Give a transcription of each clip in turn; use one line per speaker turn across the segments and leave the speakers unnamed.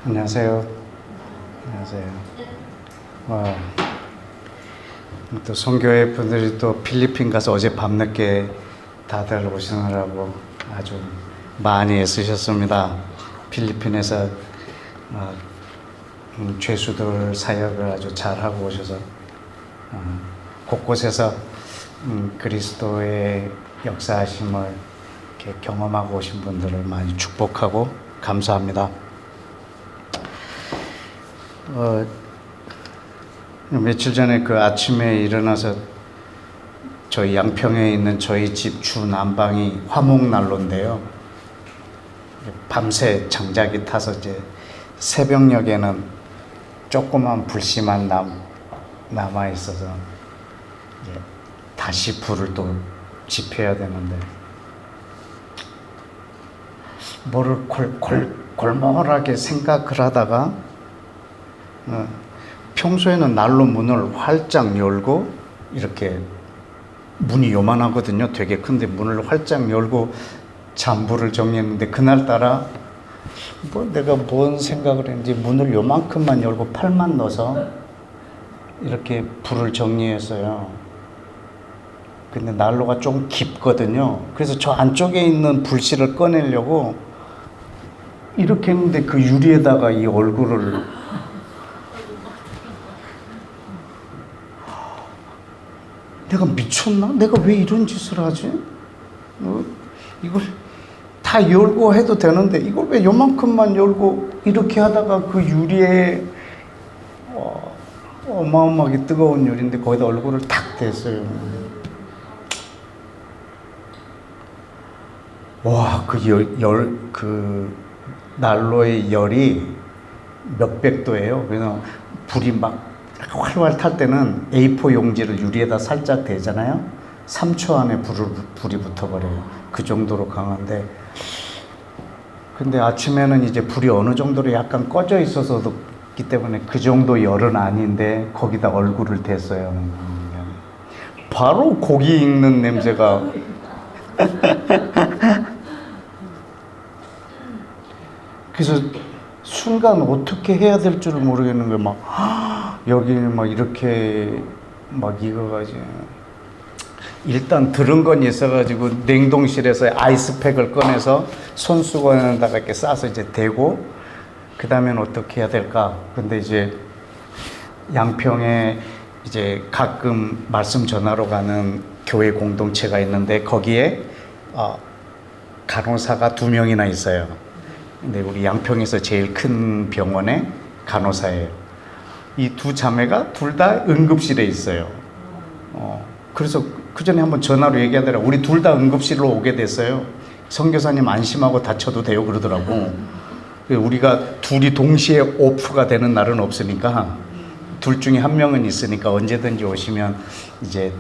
안녕하세요. 안녕하세요. 와, 또 선교회 분들이 또 필리핀 가서 어제 밤늦게 다들 오시느라고 아주 많이 애쓰셨습니다. 필리핀에서 죄수들 사역을 아주 잘하고 오셔서 곳곳에서 그리스도의 역사하심을 이렇게 경험하고 오신 분들을 많이 축복하고 감사합니다. 며칠 전에 그 아침에 일어나서 저희 양평에 있는 저희 집 주 난방이 화목난로인데요. 밤새 장작이 타서 이제 새벽녘에는 조그만 불씨만 남아 있어서 이제 다시 불을 또 지펴야 되는데 뭐를 골몰하게 생각을 하다가 평소에는 난로 문을 활짝 열고 이렇게 문이 요만하거든요. 되게 큰데 문을 활짝 열고 잠불을 정리했는데 그날따라 내가 뭔 생각을 했는지 문을 요만큼만 열고 팔만 넣어서 이렇게 불을 정리했어요. 근데 난로가 좀 깊거든요. 그래서 저 안쪽에 있는 불씨를 꺼내려고 이렇게 했는데 그 유리에다가 이 얼굴을 내가 미쳤나? 내가 왜 이런 짓을 하지? 이걸 다 열고 해도 되는데 이걸 왜 요만큼만 열고 이렇게 하다가 그 유리에 어마어마하게 뜨거운 유리인데 거기다 얼굴을 탁 댔어요. 와, 그 난로의 열이 몇백 도예요. 그래서 불이 막 활활 탈 때는 A4 용지를 유리에다 살짝 대잖아요. 3초 안에 불이 붙어버려요. 그 정도로 강한데. 근데 아침에는 이제 불이 어느 정도로 약간 꺼져 있어서기 때문에 그 정도 열은 아닌데 거기다 얼굴을 댔어요. 바로 고기 익는 냄새가. 그래서 순간 어떻게 해야 될 줄을 모르겠는 거예요. 여기 막 이렇게 막 익어가지고 일단 들은 건 있어가지고 냉동실에서 아이스팩을 꺼내서 손수건에다가 이렇게 싸서 이제 대고 그 다음엔 어떻게 해야 될까? 근데 이제 양평에 이제 가끔 말씀 전하러 가는 교회 공동체가 있는데 거기에 간호사가 2명이나 있어요. 근데 우리 양평에서 제일 큰 병원의 간호사예요. 이 두 자매가 둘 다 응급실에 있어요. 그래서 그 전에 한번 전화로 얘기하더라고. 우리 둘 다 응급실로 오게 됐어요. 선교사님 안심하고 다쳐도 돼요 그러더라고. 우리가 둘이 동시에 오프가 되는 날은 없으니까 둘 중에 한 명은 있으니까 언제든지 오시면 이제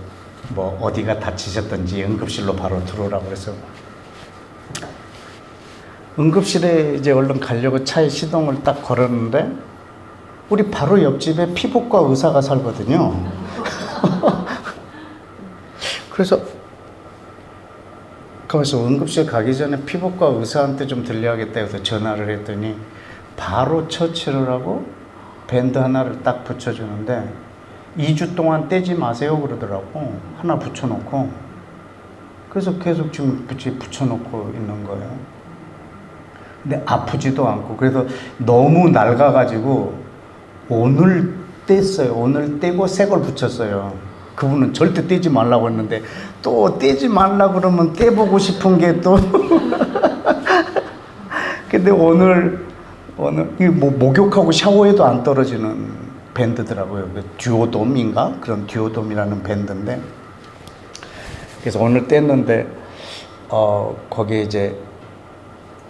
뭐 어디가 다치셨든지 응급실로 바로 들어오라고 그래서 응급실에 이제 얼른 가려고 차에 시동을 딱 걸었는데 우리 바로 옆집에 피부과 의사가 살거든요. 그래서 거기서 응급실 가기 전에 피부과 의사한테 좀 들려야겠다 해서 전화를 했더니 바로 처치를 하고 밴드 하나를 딱 붙여주는데 2주 동안 떼지 마세요 그러더라고. 하나 붙여놓고. 그래서 계속 지금 붙여놓고 있는 거예요. 근데 아프지도 않고. 그래서 너무 낡아가지고 오늘 뗐어요. 오늘 떼고 새 걸 붙였어요. 그분은 절대 떼지 말라고 했는데 또 떼지 말라고 그러면 떼보고 싶은 게 또 근데 오늘 뭐 목욕하고 샤워해도 안 떨어지는 밴드더라고요. 듀오돔인가? 그런 듀오돔이라는 밴드인데 그래서 오늘 뗐는데 거기에 이제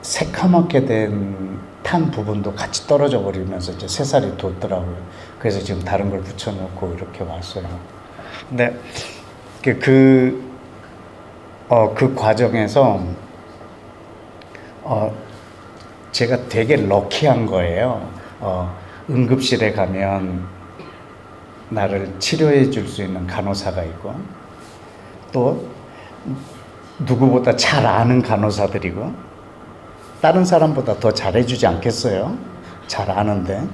새카맣게 된 탄 부분도 같이 떨어져 버리면서 이제 새살이 돋더라고요. 그래서 지금 다른 걸 붙여놓고 이렇게 왔어요. 근데 그 과정에서 제가 되게 럭키한 거예요. 응급실에 가면 나를 치료해 줄 수 있는 간호사가 있고 또 누구보다 잘 아는 간호사들이고 다른 사람보다 더 잘해주지 않겠어요? 잘 아는데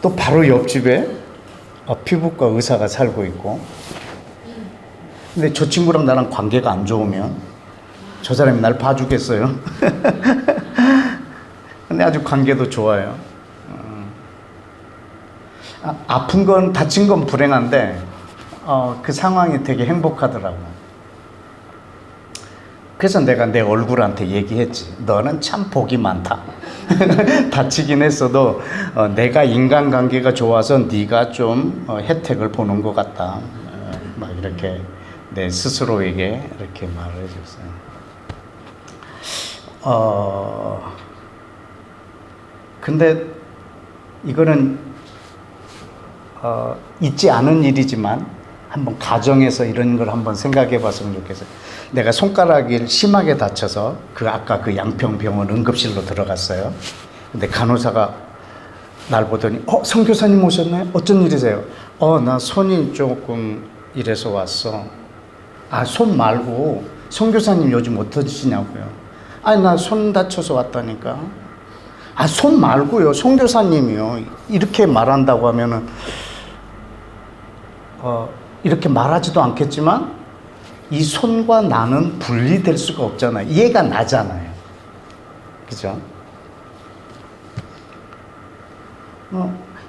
또 바로 옆집에 피부과 의사가 살고 있고 근데 저 친구랑 나랑 관계가 안 좋으면 저 사람이 날 봐주겠어요? 근데 아주 관계도 좋아요. 아픈 건 다친 건 불행한데 그 상황이 되게 행복하더라고. 그래서 내가 내 얼굴한테 얘기했지. 너는 참 복이 많다. 다치긴 했어도 내가 인간관계가 좋아서 네가 좀 혜택을 보는 것 같다. 막 이렇게 내 스스로에게 이렇게 말을 해줬어요. 근데 이거는 있지 않은 일이지만 한번 가정에서 이런 걸 한번 생각해 봤으면 좋겠어요. 내가 손가락을 심하게 다쳐서 아까 그 양평병원 응급실로 들어갔어요. 근데 간호사가 날 보더니 선교사님 오셨나요? 어쩐 일이세요? 나 손이 조금 이래서 왔어. 손 말고 선교사님 요즘 어떠시냐고요? 나 손 다쳐서 왔다니까. 손 말고요. 선교사님이요. 이렇게 말한다고 하면은 이렇게 말하지도 않겠지만 이 손과 나는 분리될 수가 없잖아요. 이해가 나잖아요. 그죠?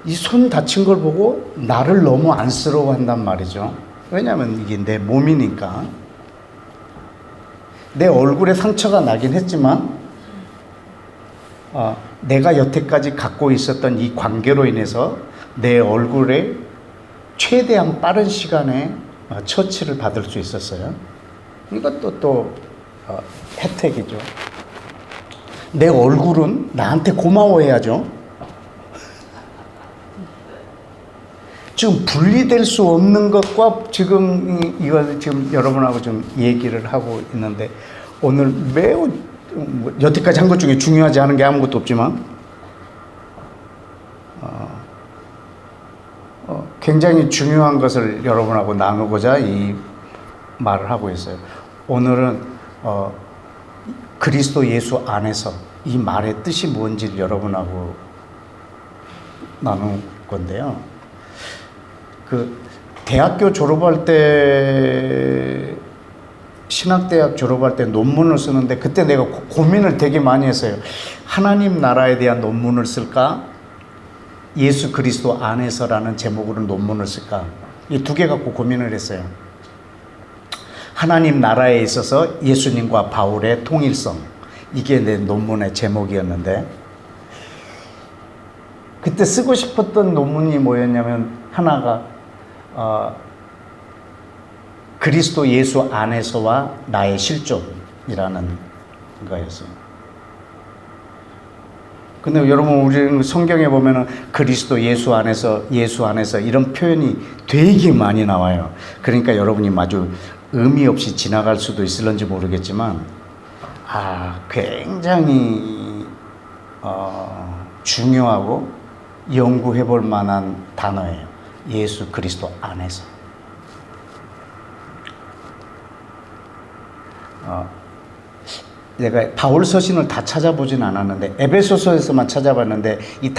이 손 다친 걸 보고 나를 너무 안쓰러워한단 말이죠. 왜냐하면 이게 내 몸이니까. 내 얼굴에 상처가 나긴 했지만 내가 여태까지 갖고 있었던 이 관계로 인해서 내 얼굴에 최대한 빠른 시간에 처치를 받을 수 있었어요. 이것도 또 혜택이죠. 내 얼굴은 나한테 고마워해야죠. 지금 분리될 수 없는 것과 이걸 지금 여러분하고 좀 얘기를 하고 있는데 오늘 매우 여태까지 한 것 중에 중요하지 않은 게 아무것도 없지만 굉장히 중요한 것을 여러분하고 나누고자 이 말을 하고 있어요. 오늘은 그리스도 예수 안에서 이 말의 뜻이 뭔지를 여러분하고 나눌 건데요. 대학교 졸업할 때 신학대학 졸업할 때 논문을 쓰는데 그때 내가 고민을 되게 많이 했어요. 하나님 나라에 대한 논문을 쓸까? 예수 그리스도 안에서라는 제목으로 논문을 쓸까? 이 두 개 갖고 고민을 했어요. 하나님 나라에 있어서 예수님과 바울의 통일성. 이게 내 논문의 제목이었는데 그때 쓰고 싶었던 논문이 뭐였냐면 하나가 그리스도 예수 안에서와 나의 실존이라는 거였어요. 근데 여러분 우리는 성경에 보면은 그리스도 예수 안에서 이런 표현이 되게 많이 나와요. 그러니까 여러분이 아주 의미 없이 지나갈 수도 있을런지 모르겠지만 굉장히 중요하고 연구해 볼 만한 단어예요. 예수 그리스도 안에서. 내가 바울 서신을 다 찾아보진 않았는데 에베소서에서만 찾아봤는데 이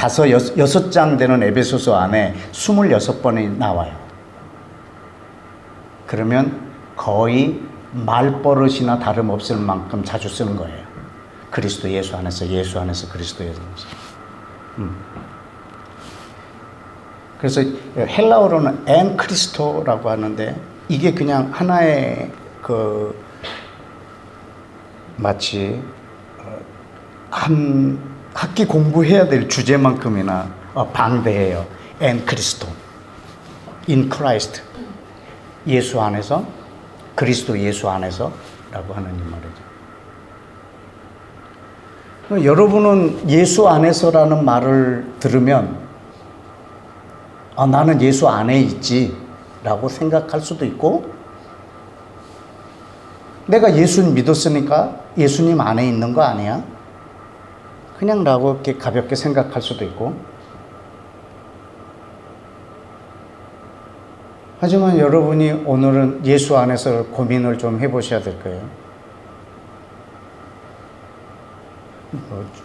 여섯 장 되는 에베소서 안에 26번이 나와요. 그러면 거의 말버릇이나 다름없을 만큼 자주 쓰는 거예요. 그리스도 예수 안에서 그리스도 예수 안에서. 그래서 헬라어로는 엔 크리스토라고 하는데 이게 그냥 하나의 마치 한 학기 공부해야 될 주제만큼이나 방대해요. 엔 크리스토, in Christ, 예수 안에서, 그리스도 예수 안에서라고 하는 이 말이죠. 여러분은 예수 안에서라는 말을 들으면 나는 예수 안에 있지 라고 생각할 수도 있고 내가 예수님 믿었으니까 예수님 안에 있는 거 아니야? 그냥 라고 이렇게 가볍게 생각할 수도 있고 하지만 여러분이 오늘은 예수 안에서 고민을 좀 해보셔야 될 거예요.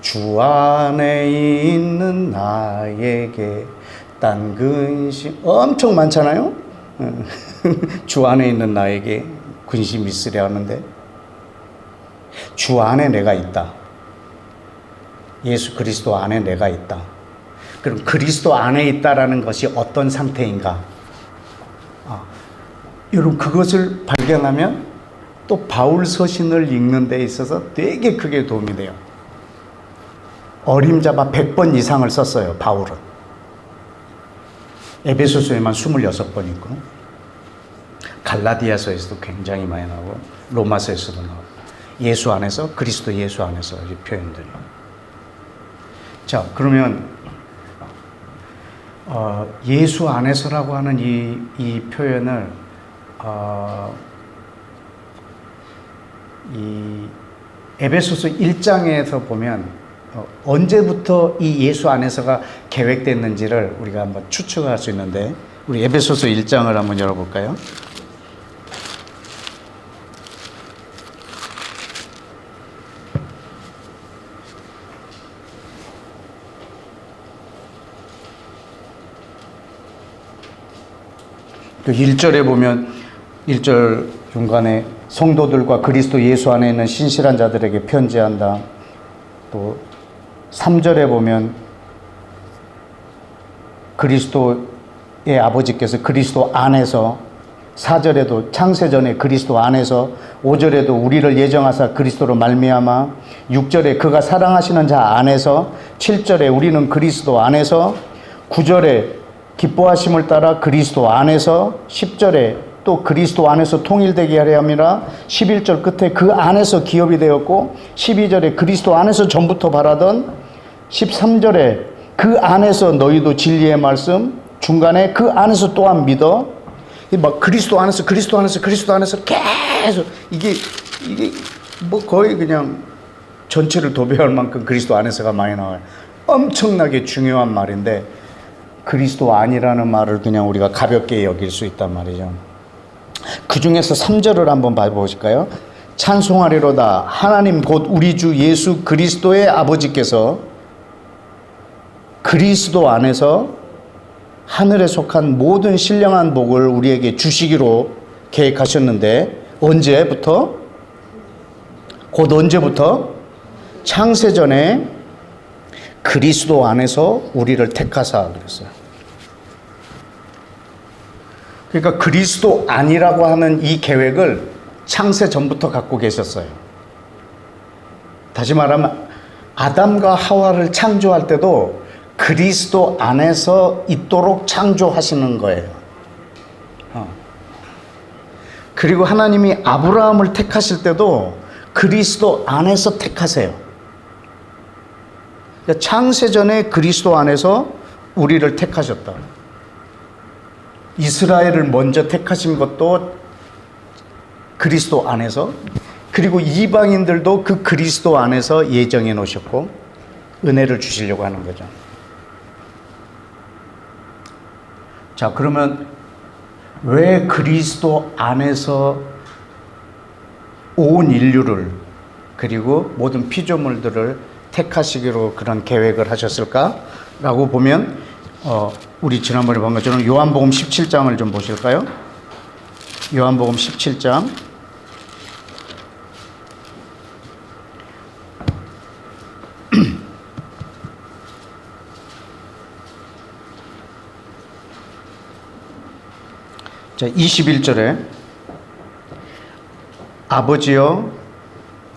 주 안에 있는 나에게 딴 근심 엄청 많잖아요. 주 안에 있는 나에게 근심 있으려 하는데 주 안에 내가 있다. 예수 그리스도 안에 내가 있다. 그럼 그리스도 안에 있다라는 것이 어떤 상태인가? 여러분 그것을 발견하면 또 바울 서신을 읽는 데 있어서 되게 크게 도움이 돼요. 어림잡아 100번 이상을 썼어요, 바울은. 에베소서에만 26번 있고, 갈라디아서에서도 굉장히 많이 나오고, 로마서에서도 나오고, 예수 안에서, 그리스도 예수 안에서 이 표현들이. 자, 그러면 예수 안에서라고 하는 이 표현을 이 에베소서 1장에서 보면 언제부터 이 예수 안에서가 계획됐는지를 우리가 한번 추측할 수 있는데, 우리 에베소서 1장을 한번 열어볼까요? 그 1절에 보면 1절 중간에 성도들과 그리스도 예수 안에 있는 신실한 자들에게 편지한다. 또 3절에 보면 그리스도의 아버지께서 그리스도 안에서, 4절에도 창세전에 그리스도 안에서, 5절에도 우리를 예정하사 그리스도로 말미암아, 6절에 그가 사랑하시는 자 안에서, 7절에 우리는 그리스도 안에서, 9절에 기뻐하심을 따라 그리스도 안에서, 10절에 또 그리스도 안에서 통일되게 하려 함이라, 11절 끝에 그 안에서 기업이 되었고, 12절에 그리스도 안에서 전부터 바라던, 13절에 그 안에서 너희도 진리의 말씀, 중간에 그 안에서 또한 믿어. 막 그리스도 안에서 그리스도 안에서 그리스도 안에서 계속 이게 뭐 거의 그냥 전체를 도배할 만큼 그리스도 안에서가 많이 나와요. 엄청나게 중요한 말인데 그리스도 아니라는 말을 그냥 우리가 가볍게 여길 수 있단 말이죠. 그 중에서 3절을 한번 봐보실까요? 찬송하리로다 하나님 곧 우리 주 예수 그리스도의 아버지께서 그리스도 안에서 하늘에 속한 모든 신령한 복을 우리에게 주시기로 계획하셨는데, 언제부터? 곧 언제부터? 창세전에 그리스도 안에서 우리를 택하사 그랬어요. 그러니까 그리스도 아니라고 하는 이 계획을 창세 전부터 갖고 계셨어요. 다시 말하면 아담과 하와를 창조할 때도 그리스도 안에서 있도록 창조하시는 거예요. 그리고 하나님이 아브라함을 택하실 때도 그리스도 안에서 택하세요. 그러니까 창세전에 그리스도 안에서 우리를 택하셨다. 이스라엘을 먼저 택하신 것도 그리스도 안에서, 그리고 이방인들도 그 그리스도 안에서 예정해 놓으셨고 은혜를 주시려고 하는 거죠. 자, 그러면 왜 그리스도 안에서 온 인류를 그리고 모든 피조물들을 택하시기로 그런 계획을 하셨을까? 라고 보면 우리 지난번에 본 것처럼 요한복음 17장을 좀 보실까요? 요한복음 17장 자, 21절에 아버지여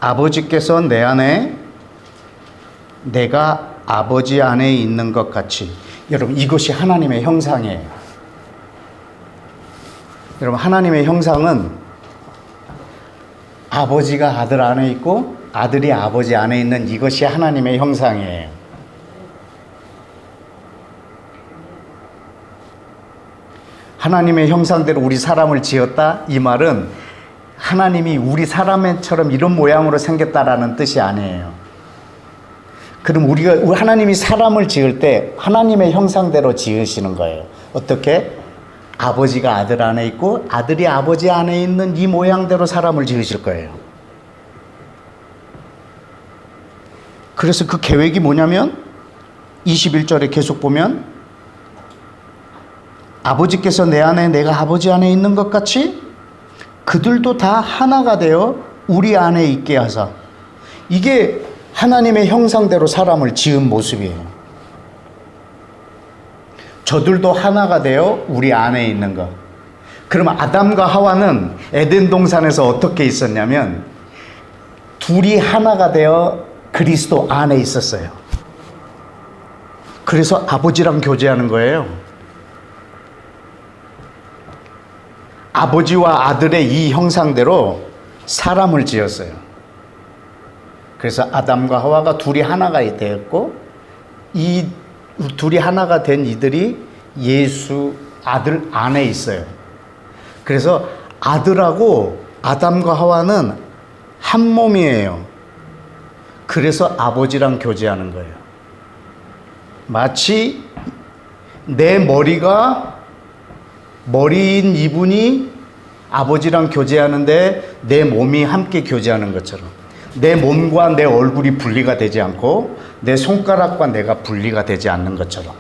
아버지께서 내 안에 내가 아버지 안에 있는 것 같이. 여러분 이것이 하나님의 형상이에요. 여러분 하나님의 형상은 아버지가 아들 안에 있고 아들이 아버지 안에 있는 이것이 하나님의 형상이에요. 하나님의 형상대로 우리 사람을 지었다? 이 말은 하나님이 우리 사람처럼 이런 모양으로 생겼다라는 뜻이 아니에요. 그럼 하나님이 사람을 지을 때 하나님의 형상대로 지으시는 거예요. 어떻게? 아버지가 아들 안에 있고 아들이 아버지 안에 있는 이 모양대로 사람을 지으실 거예요. 그래서 그 계획이 뭐냐면 21절에 계속 보면 아버지께서 내 안에 내가 아버지 안에 있는 것 같이 그들도 다 하나가 되어 우리 안에 있게 하사. 이게 하나님의 형상대로 사람을 지은 모습이에요. 저들도 하나가 되어 우리 안에 있는 것. 그러면 아담과 하와는 에덴 동산에서 어떻게 있었냐면 둘이 하나가 되어 그리스도 안에 있었어요. 그래서 아버지랑 교제하는 거예요. 아버지와 아들의 이 형상대로 사람을 지었어요. 그래서 아담과 하와가 둘이 하나가 되었고, 이 둘이 하나가 된 이들이 예수 아들 안에 있어요. 그래서 아들하고 아담과 하와는 한 몸이에요. 그래서 아버지랑 교제하는 거예요. 마치 내 머리인 이분이 아버지랑 교제하는데 내 몸이 함께 교제하는 것처럼, 내 몸과 내 얼굴이 분리가 되지 않고 내 손가락과 내가 분리가 되지 않는 것처럼.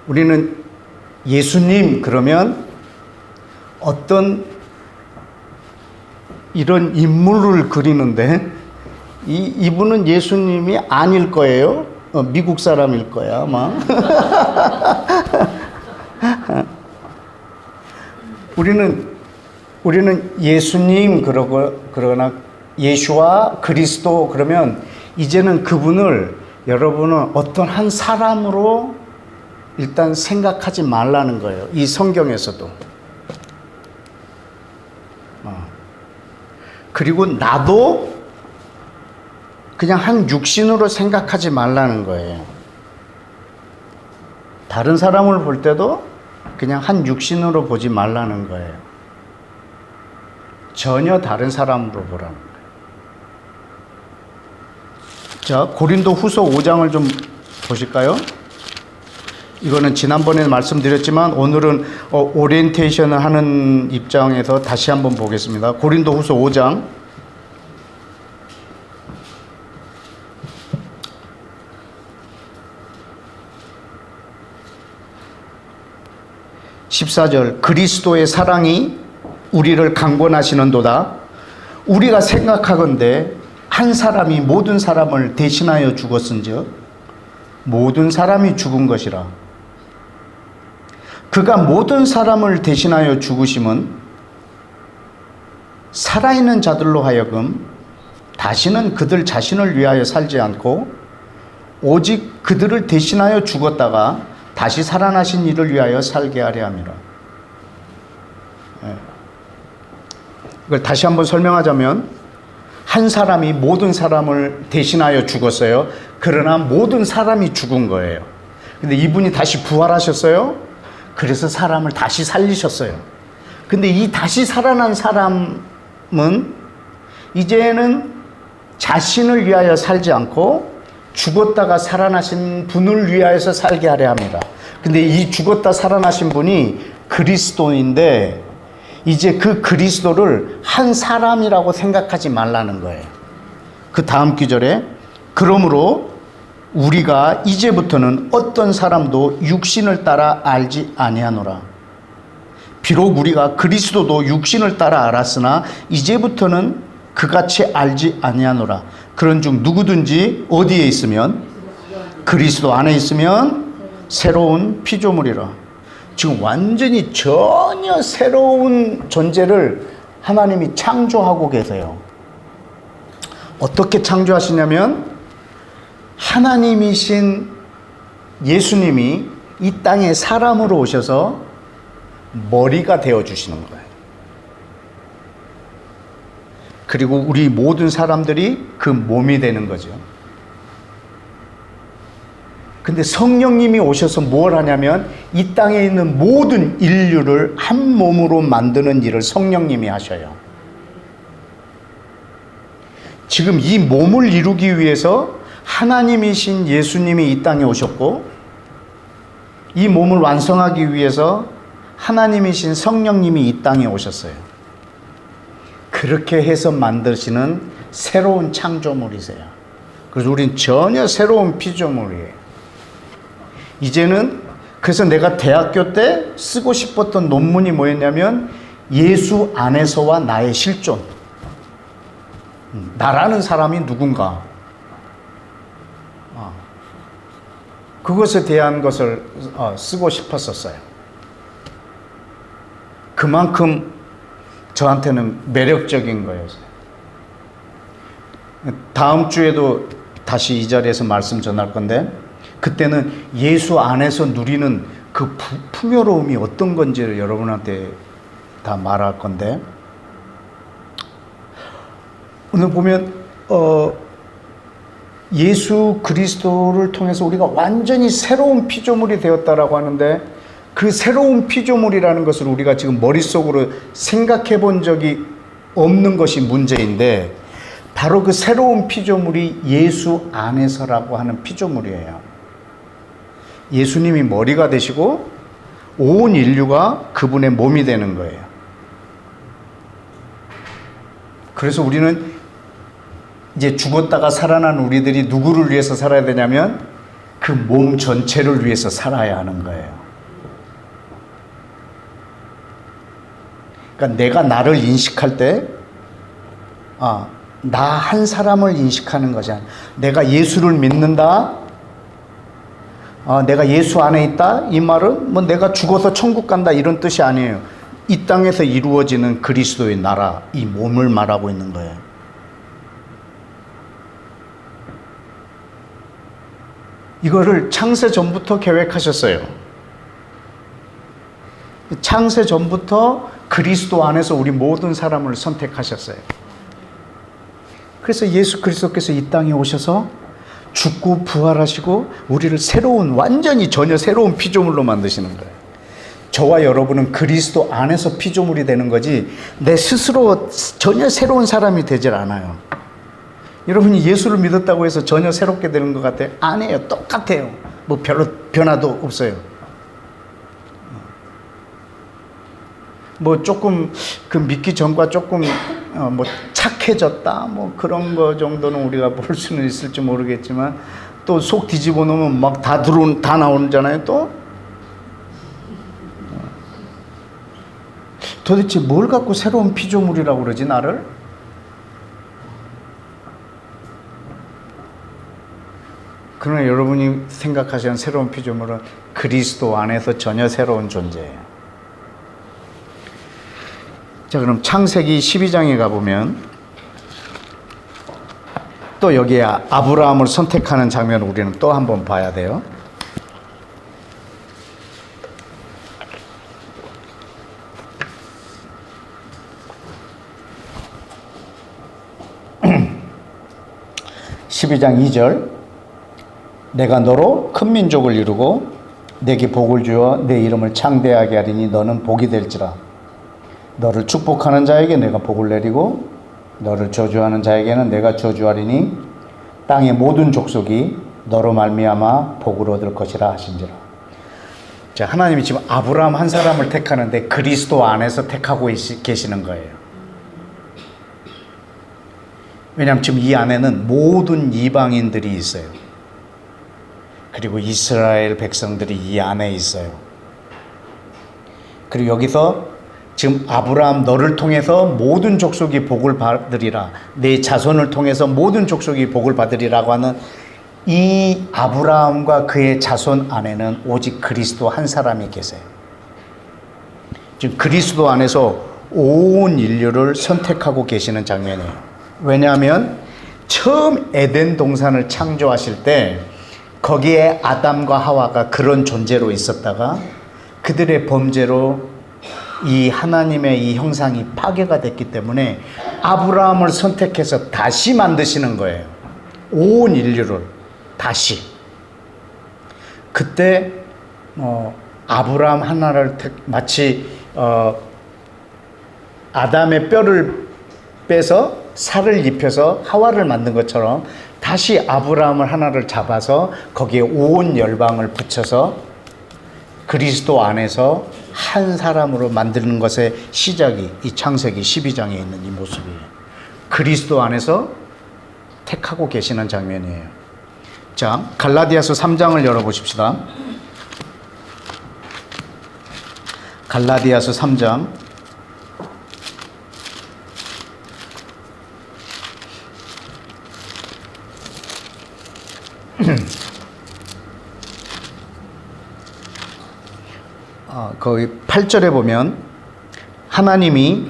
우리는 예수님 그러면 어떤 이런 인물을 그리는데 이분은 예수님이 아닐 거예요. 미국 사람일 거야 아마. 우리는 예수님 그러거나 예수와 그리스도 그러면 이제는 그분을 여러분은 어떤 한 사람으로 일단 생각하지 말라는 거예요. 이 성경에서도. 그리고 나도 그냥 한 육신으로 생각하지 말라는 거예요. 다른 사람을 볼 때도 그냥 한 육신으로 보지 말라는 거예요. 전혀 다른 사람으로 보라는 거예요. 자, 고린도 후서 5장을 좀 보실까요? 이거는 지난번에 말씀드렸지만 오늘은 오리엔테이션을 하는 입장에서 다시 한번 보겠습니다. 고린도 후서 5장 14절 그리스도의 사랑이 우리를 강권하시는도다. 우리가 생각하건대 한 사람이 모든 사람을 대신하여 죽었은즉 모든 사람이 죽은 것이라. 그가 모든 사람을 대신하여 죽으심은 살아있는 자들로 하여금 다시는 그들 자신을 위하여 살지 않고 오직 그들을 대신하여 죽었다가 다시 살아나신 이를 위하여 살게 하려 함이라. 이걸 다시 한번 설명하자면 한 사람이 모든 사람을 대신하여 죽었어요. 그러나 모든 사람이 죽은 거예요. 근데 이분이 다시 부활하셨어요. 그래서 사람을 다시 살리셨어요. 근데 이 다시 살아난 사람은 이제는 자신을 위하여 살지 않고 죽었다가 살아나신 분을 위하여서 살게 하려 합니다. 근데 이 죽었다 살아나신 분이 그리스도인데 이제 그 그리스도를 한 사람이라고 생각하지 말라는 거예요. 그 다음 구절에 그러므로 우리가 이제부터는 어떤 사람도 육신을 따라 알지 아니하노라. 비록 우리가 그리스도도 육신을 따라 알았으나 이제부터는 그같이 알지 아니하노라. 그런즉 누구든지 어디에 있으면 그리스도 안에 있으면 새로운 피조물이라. 지금 완전히 전혀 새로운 존재를 하나님이 창조하고 계세요. 어떻게 창조하시냐면 하나님이신 예수님이 이 땅에 사람으로 오셔서 머리가 되어주시는 거예요. 그리고 우리 모든 사람들이 그 몸이 되는 거죠. 근데 성령님이 오셔서 뭘 하냐면 이 땅에 있는 모든 인류를 한 몸으로 만드는 일을 성령님이 하셔요. 지금 이 몸을 이루기 위해서 하나님이신 예수님이 이 땅에 오셨고 이 몸을 완성하기 위해서 하나님이신 성령님이 이 땅에 오셨어요. 그렇게 해서 만드시는 새로운 창조물이세요. 그래서 우린 전혀 새로운 피조물이에요. 이제는 그래서 내가 대학교 때 쓰고 싶었던 논문이 뭐였냐면 예수 안에서와 나의 실존. 나라는 사람이 누군가. 그것에 대한 것을 쓰고 싶었었어요. 그만큼 저한테는 매력적인 거였어요. 다음 주에도 다시 이 자리에서 말씀 전할 건데 그때는 예수 안에서 누리는 그 풍요로움이 어떤 건지를 여러분한테 다 말할 건데 오늘 보면 예수 그리스도를 통해서 우리가 완전히 새로운 피조물이 되었다라고 하는데 그 새로운 피조물이라는 것을 우리가 지금 머릿속으로 생각해 본 적이 없는 것이 문제인데 바로 그 새로운 피조물이 예수 안에서라고 하는 피조물이에요. 예수님이 머리가 되시고 온 인류가 그분의 몸이 되는 거예요. 그래서 우리는 이제 죽었다가 살아난 우리들이 누구를 위해서 살아야 되냐면 그 몸 전체를 위해서 살아야 하는 거예요. 그러니까 내가 나를 인식할 때, 나 한 사람을 인식하는 것이 아니야. 내가 예수를 믿는다. 내가 예수 안에 있다. 이 말은 뭐 내가 죽어서 천국 간다 이런 뜻이 아니에요. 이 땅에서 이루어지는 그리스도의 나라, 이 몸을 말하고 있는 거예요. 이거를 창세 전부터 계획하셨어요. 창세 전부터 그리스도 안에서 우리 모든 사람을 선택하셨어요. 그래서 예수 그리스도께서 이 땅에 오셔서 죽고 부활하시고 우리를 새로운 완전히 전혀 새로운 피조물로 만드시는 거예요. 저와 여러분은 그리스도 안에서 피조물이 되는 거지 내 스스로 전혀 새로운 사람이 되질 않아요. 여러분이 예수를 믿었다고 해서 전혀 새롭게 되는 것 같아요? 아니에요. 똑같아요. 뭐 별로 변화도 없어요. 뭐 조금 그 믿기 전과 조금 뭐 착해졌다 뭐 그런 거 정도는 우리가 볼 수는 있을지 모르겠지만 또 속 뒤집어 놓으면 막 다 나오잖아요. 또 도대체 뭘 갖고 새로운 피조물이라고 그러지 나를? 그러나 여러분이 생각하시는 새로운 피조물은 그리스도 안에서 전혀 새로운 존재예요. 자, 그럼 창세기 12장에 가보면 또 여기에 아브라함을 선택하는 장면을 우리는 또 한번 봐야 돼요. (12장 2절) 내가 너로 큰 민족을 이루고 내게 복을 주어 내 이름을 창대하게 하리니 너는 복이 될지라. 너를 축복하는 자에게 내가 복을 내리고 너를 저주하는 자에게는 내가 저주하리니 땅의 모든 족속이 너로 말미암아 복을 얻을 것이라 하신지라. 자, 하나님이 지금 아브라함 한 사람을 택하는데 그리스도 안에서 택하고 계시는 거예요. 왜냐하면 지금 이 안에는 모든 이방인들이 있어요. 그리고 이스라엘 백성들이 이 안에 있어요. 그리고 여기서 지금 아브라함 너를 통해서 모든 족속이 복을 받으리라. 내 자손을 통해서 모든 족속이 복을 받으리라고 하는 이 아브라함과 그의 자손 안에는 오직 그리스도 한 사람이 계세요. 지금 그리스도 안에서 온 인류를 선택하고 계시는 장면이에요. 왜냐하면 처음 에덴 동산을 창조하실 때 거기에 아담과 하와가 그런 존재로 있었다가 그들의 범죄로 이 하나님의 이 형상이 파괴가 됐기 때문에 아브라함을 선택해서 다시 만드시는 거예요. 온 인류를 다시. 그때 아브라함 하나를 마치 아담의 뼈를 빼서 살을 입혀서 하와를 만든 것처럼 다시 아브라함을 하나를 잡아서 거기에 온 열방을 붙여서 그리스도 안에서 한 사람으로 만드는 것의 시작이 이 창세기 12장에 있는 이 모습이에요. 그리스도 안에서 택하고 계시는 장면이에요. 자, 갈라디아서 3장을 열어보십시다. 갈라디아서 3장. 거기 8절에 보면 하나님이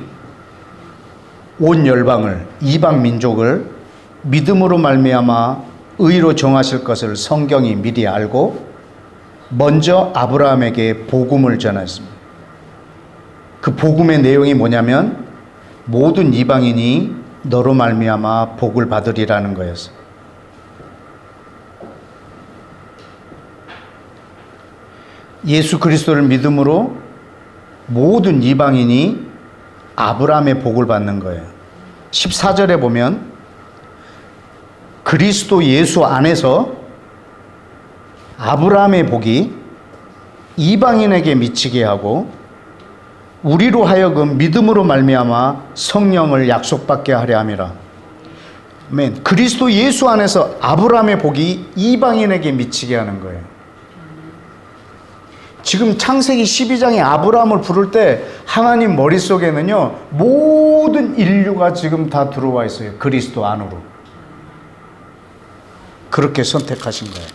온 열방을, 이방 민족을 믿음으로 말미암아 의로 정하실 것을 성경이 미리 알고 먼저 아브라함에게 복음을 전했습니다. 그 복음의 내용이 뭐냐면 모든 이방인이 너로 말미암아 복을 받으리라는 거였어요. 예수 그리스도를 믿음으로 모든 이방인이 아브라함의 복을 받는 거예요. 14절에 보면 그리스도 예수 안에서 아브라함의 복이 이방인에게 미치게 하고 우리로 하여금 믿음으로 말미암아 성령을 약속받게 하려 함이라. 아멘. 그리스도 예수 안에서 아브라함의 복이 이방인에게 미치게 하는 거예요. 지금 창세기 12장에 아브라함을 부를 때 하나님 머릿속에는요 모든 인류가 지금 다 들어와 있어요. 그리스도 안으로. 그렇게 선택하신 거예요.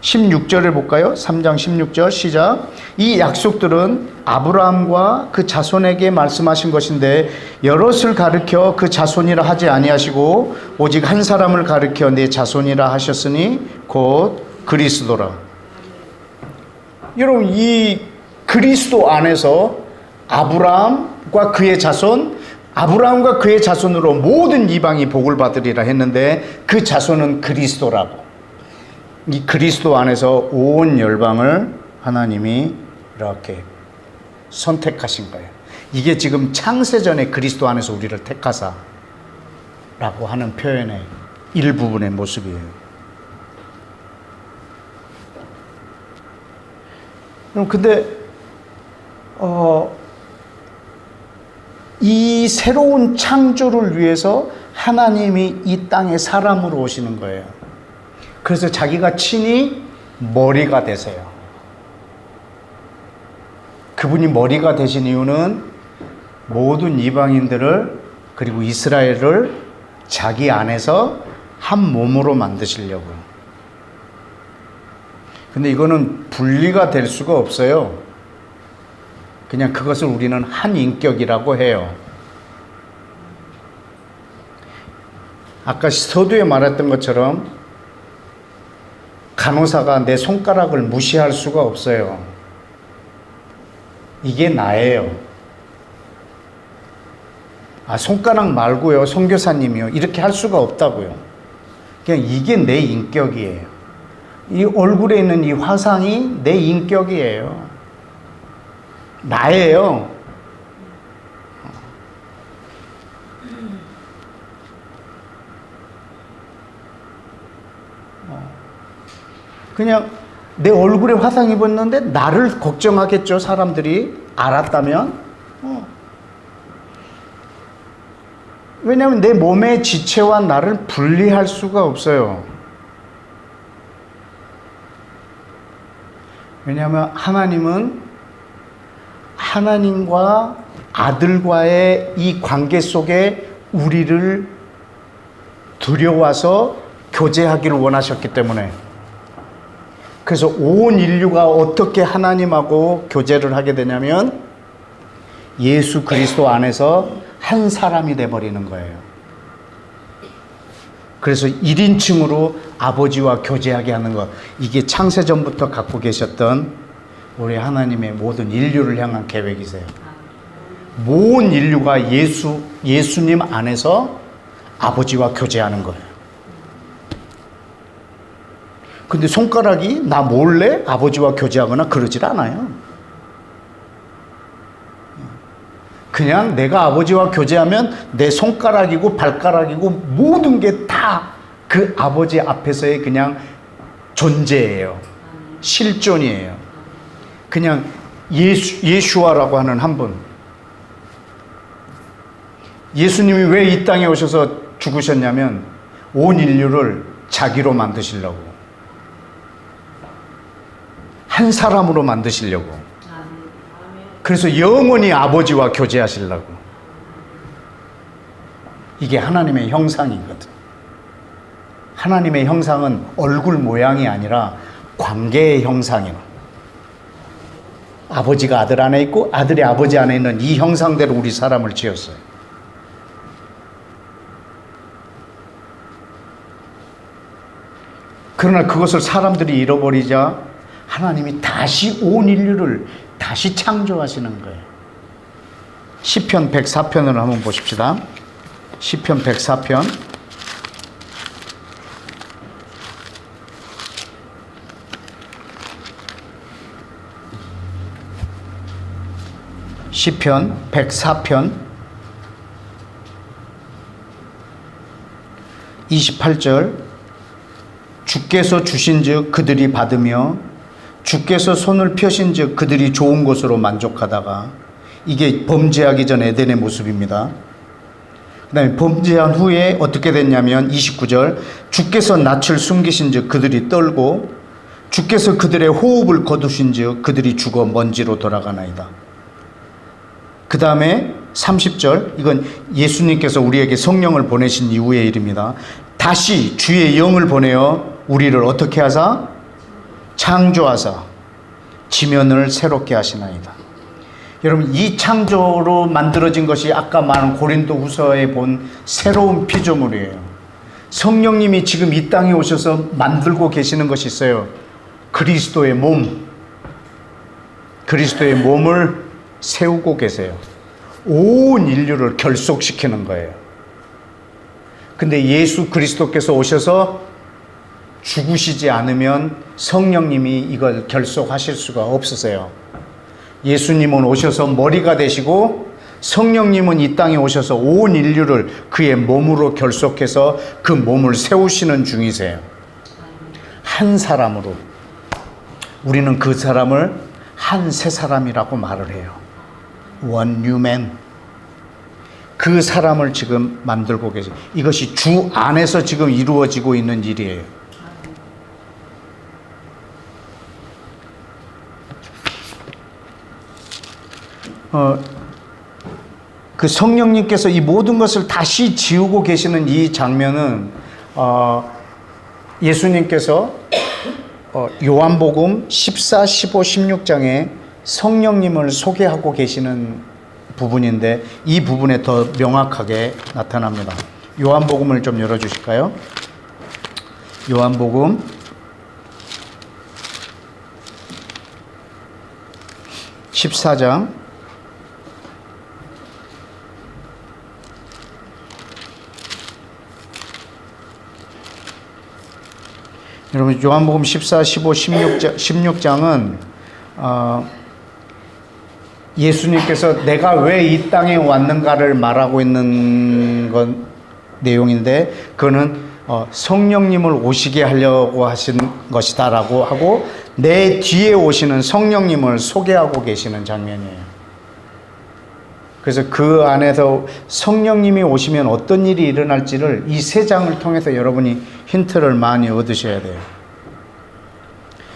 16절을 볼까요? 3장 16절 시작. 이 약속들은 아브라함과 그 자손에게 말씀하신 것인데 여럿을 가르켜 그 자손이라 하지 아니하시고 오직 한 사람을 가르켜 내 자손이라 하셨으니 곧 그리스도라. 여러분, 이 그리스도 안에서 아브라함과 그의 자손, 아브라함과 그의 자손으로 모든 이방이 복을 받으리라 했는데 그 자손은 그리스도라고. 이 그리스도 안에서 온 열방을 하나님이 이렇게 선택하신 거예요. 이게 지금 창세전에 그리스도 안에서 우리를 택하사 라고 하는 표현의 일부분의 모습이에요. 그럼 근데 이 새로운 창조를 위해서 하나님이 이 땅에 사람으로 오시는 거예요. 그래서 자기가 친히 머리가 되세요. 그분이 머리가 되신 이유는 모든 이방인들을 그리고 이스라엘을 자기 안에서 한 몸으로 만드시려고요. 근데 이거는 분리가 될 수가 없어요. 그냥 그것을 우리는 한 인격이라고 해요. 아까 서두에 말했던 것처럼 간호사가 내 손가락을 무시할 수가 없어요. 이게 나예요. 아, 손가락 말고요, 선교사님이요, 이렇게 할 수가 없다고요. 그냥 이게 내 인격이에요. 이 얼굴에 있는 이 화상이 내 인격이에요. 나예요. 그냥 내 얼굴에 화상 입었는데 나를 걱정하겠죠, 사람들이 알았다면. 왜냐하면 내 몸의 지체와 나를 분리할 수가 없어요. 왜냐하면 하나님은 하나님과 아들과의 이 관계 속에 우리를 들여와서 교제하기를 원하셨기 때문에. 그래서 온 인류가 어떻게 하나님하고 교제를 하게 되냐면 예수 그리스도 안에서 한 사람이 돼버리는 거예요. 그래서 1인칭으로 아버지와 교제하게 하는 것, 이게 창세전부터 갖고 계셨던 우리 하나님의 모든 인류를 향한 계획이세요. 모든 인류가 예수님 안에서 아버지와 교제하는 거예요. 근데 손가락이 나 몰래 아버지와 교제하거나 그러질 않아요. 그냥 내가 아버지와 교제하면 내 손가락이고 발가락이고 모든 게 다 그 아버지 앞에서의 그냥 존재예요. 실존이에요. 그냥 예수와라고 하는 한 분. 예수님이 왜 이 땅에 오셔서 죽으셨냐면 온 인류를 자기로 만드시려고, 한 사람으로 만드시려고, 그래서 영원히 아버지와 교제하시려고. 이게 하나님의 형상이거든. 하나님의 형상은 얼굴 모양이 아니라 관계의 형상이에요. 아버지가 아들 안에 있고 아들이 아버지 안에 있는 이 형상대로 우리 사람을 지었어요. 그러나 그것을 사람들이 잃어버리자 하나님이 다시 온 인류를 다시 창조하시는 거예요. 시편 104편을 한번 보십시다. 시편 104편. 시편 104편 28절. 주께서 주신즉 그들이 받으며 주께서 손을 펴신즉 그들이 좋은 것으로 만족하다가, 이게 범죄하기 전 에덴의 모습입니다. 그 다음에 범죄한 후에 어떻게 됐냐면 29절. 주께서 낯을 숨기신즉 그들이 떨고 주께서 그들의 호흡을 거두신즉 그들이 죽어 먼지로 돌아가나이다. 그 다음에 30절. 이건 예수님께서 우리에게 성령을 보내신 이후의 일입니다. 다시 주의 영을 보내어 우리를 어떻게 하사? 창조하사 지면을 새롭게 하시나이다. 여러분, 이 창조로 만들어진 것이 아까 말한 고린도후서에 본 새로운 피조물이에요. 성령님이 지금 이 땅에 오셔서 만들고 계시는 것이 있어요. 그리스도의 몸, 그리스도의 몸을 세우고 계세요. 온 인류를 결속시키는 거예요. 근데 예수 그리스도께서 오셔서 죽으시지 않으면 성령님이 이걸 결속하실 수가 없으세요. 예수님은 오셔서 머리가 되시고 성령님은 이 땅에 오셔서 온 인류를 그의 몸으로 결속해서 그 몸을 세우시는 중이세요. 한 사람으로. 우리는 그 사람을 한 새 사람이라고 말을 해요. One new man. 그 사람을 지금 만들고 계세요. 이것이 주 안에서 지금 이루어지고 있는 일이에요. 그 성령님께서 이 모든 것을 다시 지우고 계시는 이 장면은 예수님께서 요한복음 14, 15, 16장에 성령님을 소개하고 계시는 부분인데 이 부분에 더 명확하게 나타납니다. 요한복음을 좀 열어주실까요? 요한복음 14장 여러분, 요한복음 14, 15, 16장은 예수님께서 내가 왜 이 땅에 왔는가를 말하고 있는 내용인데, 그거는 성령님을 오시게 하려고 하신 것이다라고 하고 내 뒤에 오시는 성령님을 소개하고 계시는 장면이에요. 그래서 그 안에서 성령님이 오시면 어떤 일이 일어날지를 이 세 장을 통해서 여러분이 힌트를 많이 얻으셔야 돼요.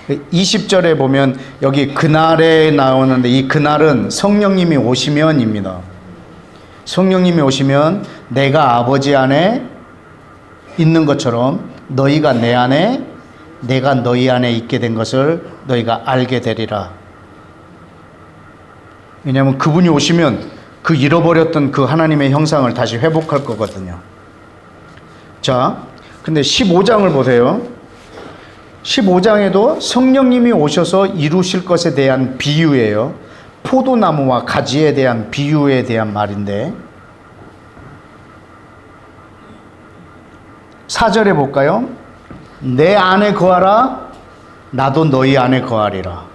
20절에 보면 여기 그날에 나오는데 이 그날은 성령님이 오시면입니다. 성령님이 오시면 내가 아버지 안에 있는 것처럼 너희가 내 안에, 내가 너희 안에 있게 된 것을 너희가 알게 되리라. 왜냐하면 그분이 오시면 그 잃어버렸던 그 하나님의 형상을 다시 회복할 거거든요. 자, 근데 15장을 보세요. 15장에도 성령님이 오셔서 이루실 것에 대한 비유예요. 포도나무와 가지에 대한 비유에 대한 말인데 4절에 볼까요? 내 안에 거하라, 나도 너희 안에 거하리라.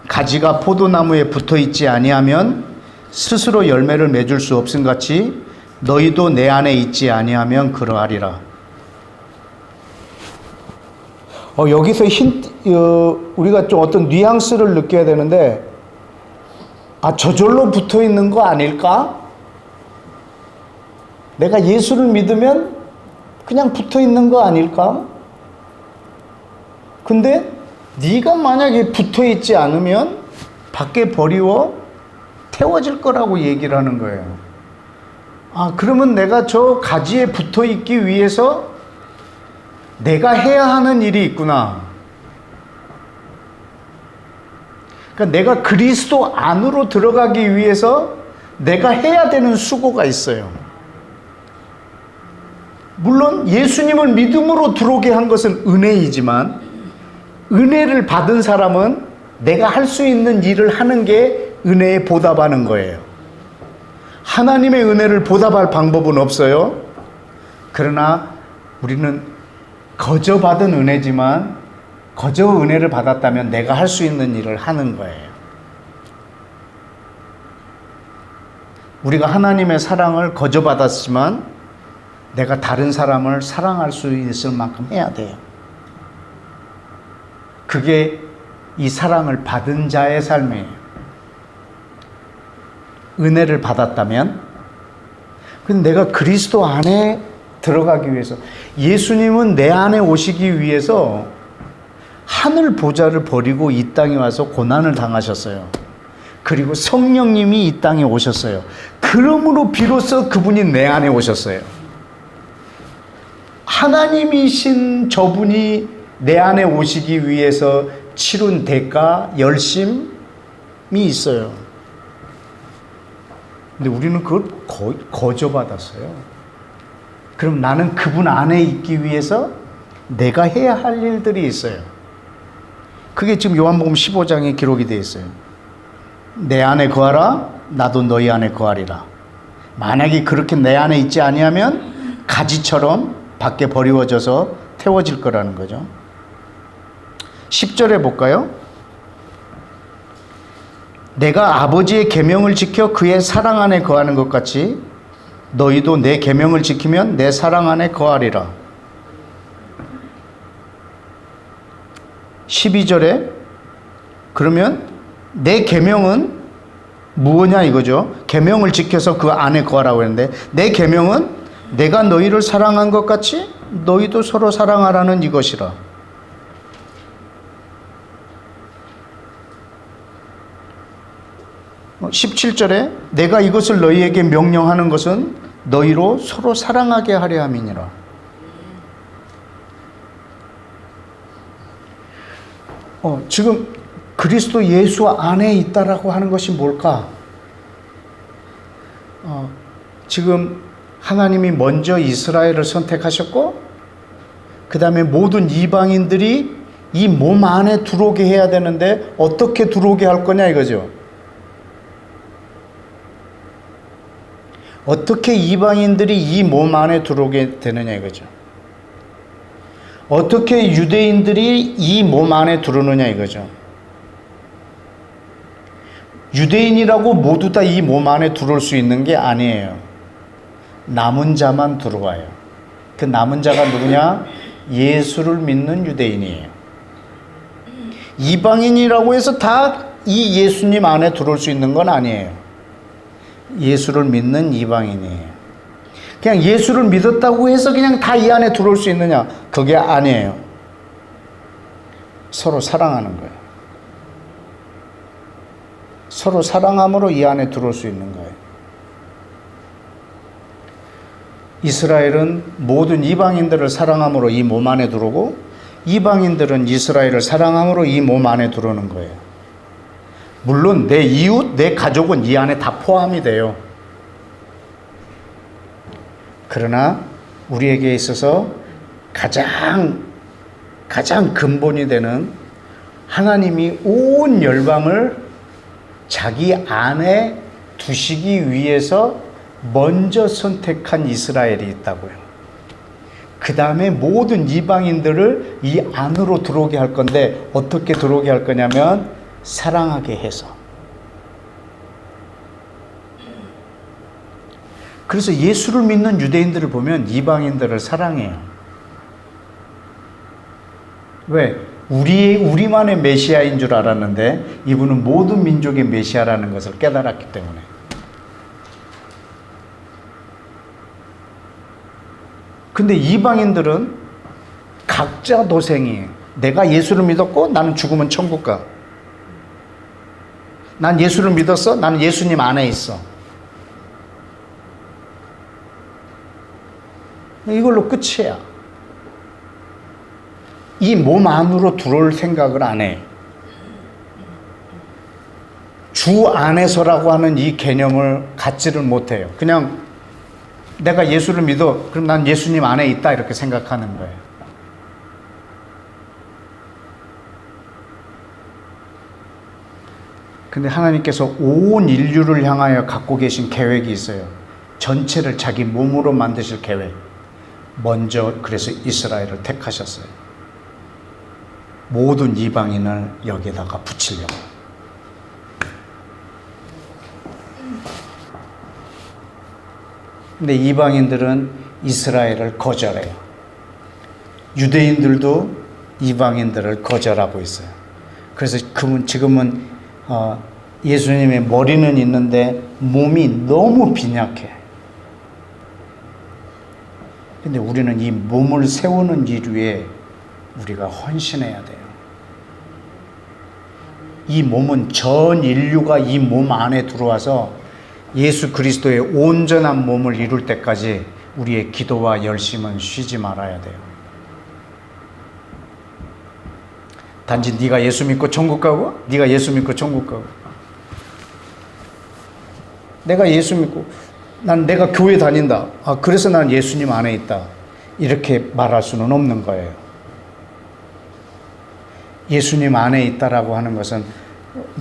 가지가 포도나무에 붙어 있지 아니하면 스스로 열매를 맺을 수 없음 같이 너희도 내 안에 있지 아니하면 그러하리라. 여기서 우리가 좀 어떤 뉘앙스를 느껴야 되는데, 저절로 붙어 있는 거 아닐까? 내가 예수를 믿으면 그냥 붙어 있는 거 아닐까? 근데 네가 만약에 붙어 있지 않으면 밖에 버리워 태워질 거라고 얘기를 하는 거예요. 그러면 내가 저 가지에 붙어 있기 위해서 내가 해야 하는 일이 있구나. 그러니까 내가 그리스도 안으로 들어가기 위해서 내가 해야 되는 수고가 있어요. 물론 예수님을 믿음으로 들어오게 한 것은 은혜이지만, 은혜를 받은 사람은 내가 할 수 있는 일을 하는 게 은혜에 보답하는 거예요. 하나님의 은혜를 보답할 방법은 없어요. 그러나 우리는 거저 받은 은혜지만, 거저 은혜를 받았다면 내가 할 수 있는 일을 하는 거예요. 우리가 하나님의 사랑을 거저 받았지만 내가 다른 사람을 사랑할 수 있을 만큼 해야 돼요. 그게 이 사랑을 받은 자의 삶이에요. 은혜를 받았다면, 근데 내가 그리스도 안에 들어가기 위해서, 예수님은 내 안에 오시기 위해서 하늘 보좌를 버리고 이 땅에 와서 고난을 당하셨어요. 그리고 성령님이 이 땅에 오셨어요. 그러므로 비로소 그분이 내 안에 오셨어요. 하나님이신 저분이 내 안에 오시기 위해서 치룬 대가, 열심이 있어요. 근데 우리는 그걸 거저 받았어요. 그럼 나는 그분 안에 있기 위해서 내가 해야 할 일들이 있어요. 그게 지금 요한복음 15장에 기록이 되어 있어요. 내 안에 거하라, 나도 너희 안에 거하리라. 만약에 그렇게 내 안에 있지 아니하면 가지처럼 밖에 버리워져서 태워질 거라는 거죠. 10절에 볼까요? 내가 아버지의 계명을 지켜 그의 사랑 안에 거하는 것 같이 너희도 내 계명을 지키면 내 사랑 안에 거하리라. 12절에 그러면 내 계명은 무엇냐 이거죠. 계명을 지켜서 그 안에 거하라고 했는데, 내 계명은 내가 너희를 사랑한 것 같이 너희도 서로 사랑하라는 이것이라. 17절에 내가 이것을 너희에게 명령하는 것은 너희로 서로 사랑하게 하려 함이니라. 지금 그리스도 예수 안에 있다라고 하는 것이 뭘까? 지금 하나님이 먼저 이스라엘을 선택하셨고, 그 다음에 모든 이방인들이 이 몸 안에 들어오게 해야 되는데 어떻게 들어오게 할 거냐 이거죠. 어떻게 이방인들이 이 몸 안에 들어오게 되느냐 이거죠. 어떻게 유대인들이 이 몸 안에 들어오느냐 이거죠. 유대인이라고 모두 다 이 몸 안에 들어올 수 있는 게 아니에요. 남은 자만 들어와요. 그 남은 자가 누구냐? 예수를 믿는 유대인이에요. 이방인이라고 해서 다 이 예수님 안에 들어올 수 있는 건 아니에요. 예수를 믿는 이방인이에요. 그냥 예수를 믿었다고 해서 그냥 다 이 안에 들어올 수 있느냐? 그게 아니에요. 서로 사랑하는 거예요. 서로 사랑함으로 이 안에 들어올 수 있는 거예요. 이스라엘은 모든 이방인들을 사랑함으로 이 몸 안에 들어오고, 이방인들은 이스라엘을 사랑함으로 이 몸 안에 들어오는 거예요. 물론 내 이웃, 내 가족은 이 안에 다 포함이 돼요. 그러나 우리에게 있어서 가장 근본이 되는, 하나님이 온 열방을 자기 안에 두시기 위해서 먼저 선택한 이스라엘이 있다고요. 그 다음에 모든 이방인들을 이 안으로 들어오게 할 건데, 어떻게 들어오게 할 거냐면 사랑하게 해서. 그래서 예수를 믿는 유대인들을 보면 이방인들을 사랑해요. 왜? 우리만의 메시아인 줄 알았는데 이분은 모든 민족의 메시아라는 것을 깨달았기 때문에. 근데 이방인들은 각자 도생이에요. 내가 예수를 믿었고 나는 죽으면 천국 가. 난 예수를 믿었어. 나는 예수님 안에 있어. 이걸로 끝이야. 이 몸 안으로 들어올 생각을 안 해. 주 안에서라고 하는 이 개념을 갖지를 못해요. 그냥 내가 예수를 믿어. 그럼 난 예수님 안에 있다. 이렇게 생각하는 거예요. 근데 하나님께서 온 인류를 향하여 갖고 계신 계획이 있어요. 전체를 자기 몸으로 만드실 계획. 먼저 그래서 이스라엘을 택하셨어요. 모든 이방인을 여기에다가 붙이려고. 근데 이방인들은 이스라엘을 거절해요. 유대인들도 이방인들을 거절하고 있어요. 그래서 지금은 예수님의 머리는 있는데 몸이 너무 빈약해. 근데 우리는 이 몸을 세우는 일 위에 우리가 헌신해야 돼요. 이 몸은 전 인류가 이 몸 안에 들어와서 예수 그리스도의 온전한 몸을 이룰 때까지 우리의 기도와 열심은 쉬지 말아야 돼요. 단지 네가 예수 믿고 천국 가고 네가 예수 믿고 천국 가고 내가 예수 믿고 내가 교회 다닌다. 그래서 난 예수님 안에 있다. 이렇게 말할 수는 없는 거예요. 예수님 안에 있다라고 하는 것은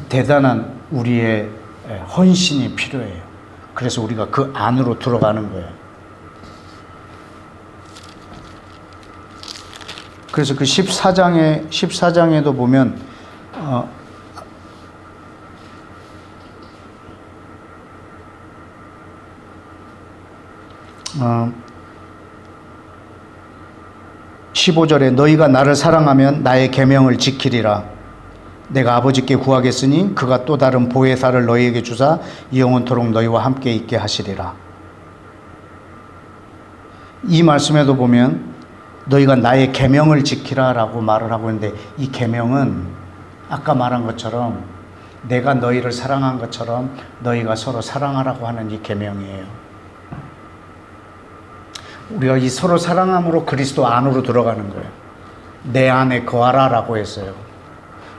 대단한 우리의 헌신이 필요해요. 그래서 우리가 그 안으로 들어가는 거예요. 그래서 그 14장에도 보면 15절에 너희가 나를 사랑하면 나의 계명을 지키리라. 내가 아버지께 구하겠으니 그가 또 다른 보혜사를 너희에게 주사 영원토록 너희와 함께 있게 하시리라. 이 말씀에도 보면 너희가 나의 계명을 지키라라고 말을 하고 있는데 이 계명은 아까 말한 것처럼 내가 너희를 사랑한 것처럼 너희가 서로 사랑하라고 하는 이 계명이에요. 우리가 이 서로 사랑함으로 그리스도 안으로 들어가는 거예요. 내 안에 거하라라고 했어요.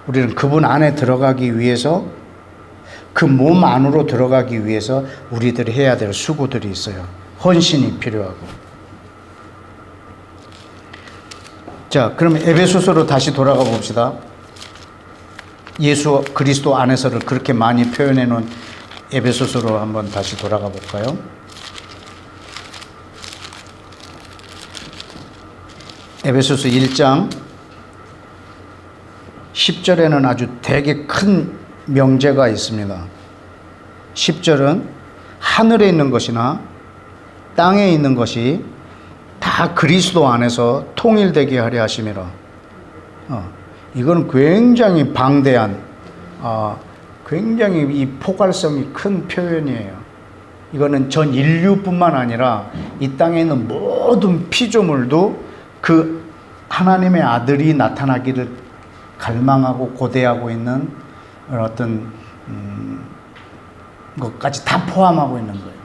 우리는 그분 안에 들어가기 위해서 그 몸 안으로 들어가기 위해서 우리들이 해야 될 수고들이 있어요. 헌신이 필요하고. 자, 그럼 에베소서로 다시 돌아가 봅시다. 예수 그리스도 안에서를 그렇게 많이 표현해 놓은 에베소서로 한번 다시 돌아가 볼까요? 에베소서 1장 10절에는 아주 되게 큰 명제가 있습니다. 10절은 하늘에 있는 것이나 땅에 있는 것이 다 그리스도 안에서 통일되게 하려 하심이라. 이거는 굉장히 방대한, 굉장히 이 포괄성이 큰 표현이에요. 이거는 전 인류뿐만 아니라 이 땅에 있는 모든 피조물도 그 하나님의 아들이 나타나기를 갈망하고 고대하고 있는 어떤 것까지 다 포함하고 있는 거예요.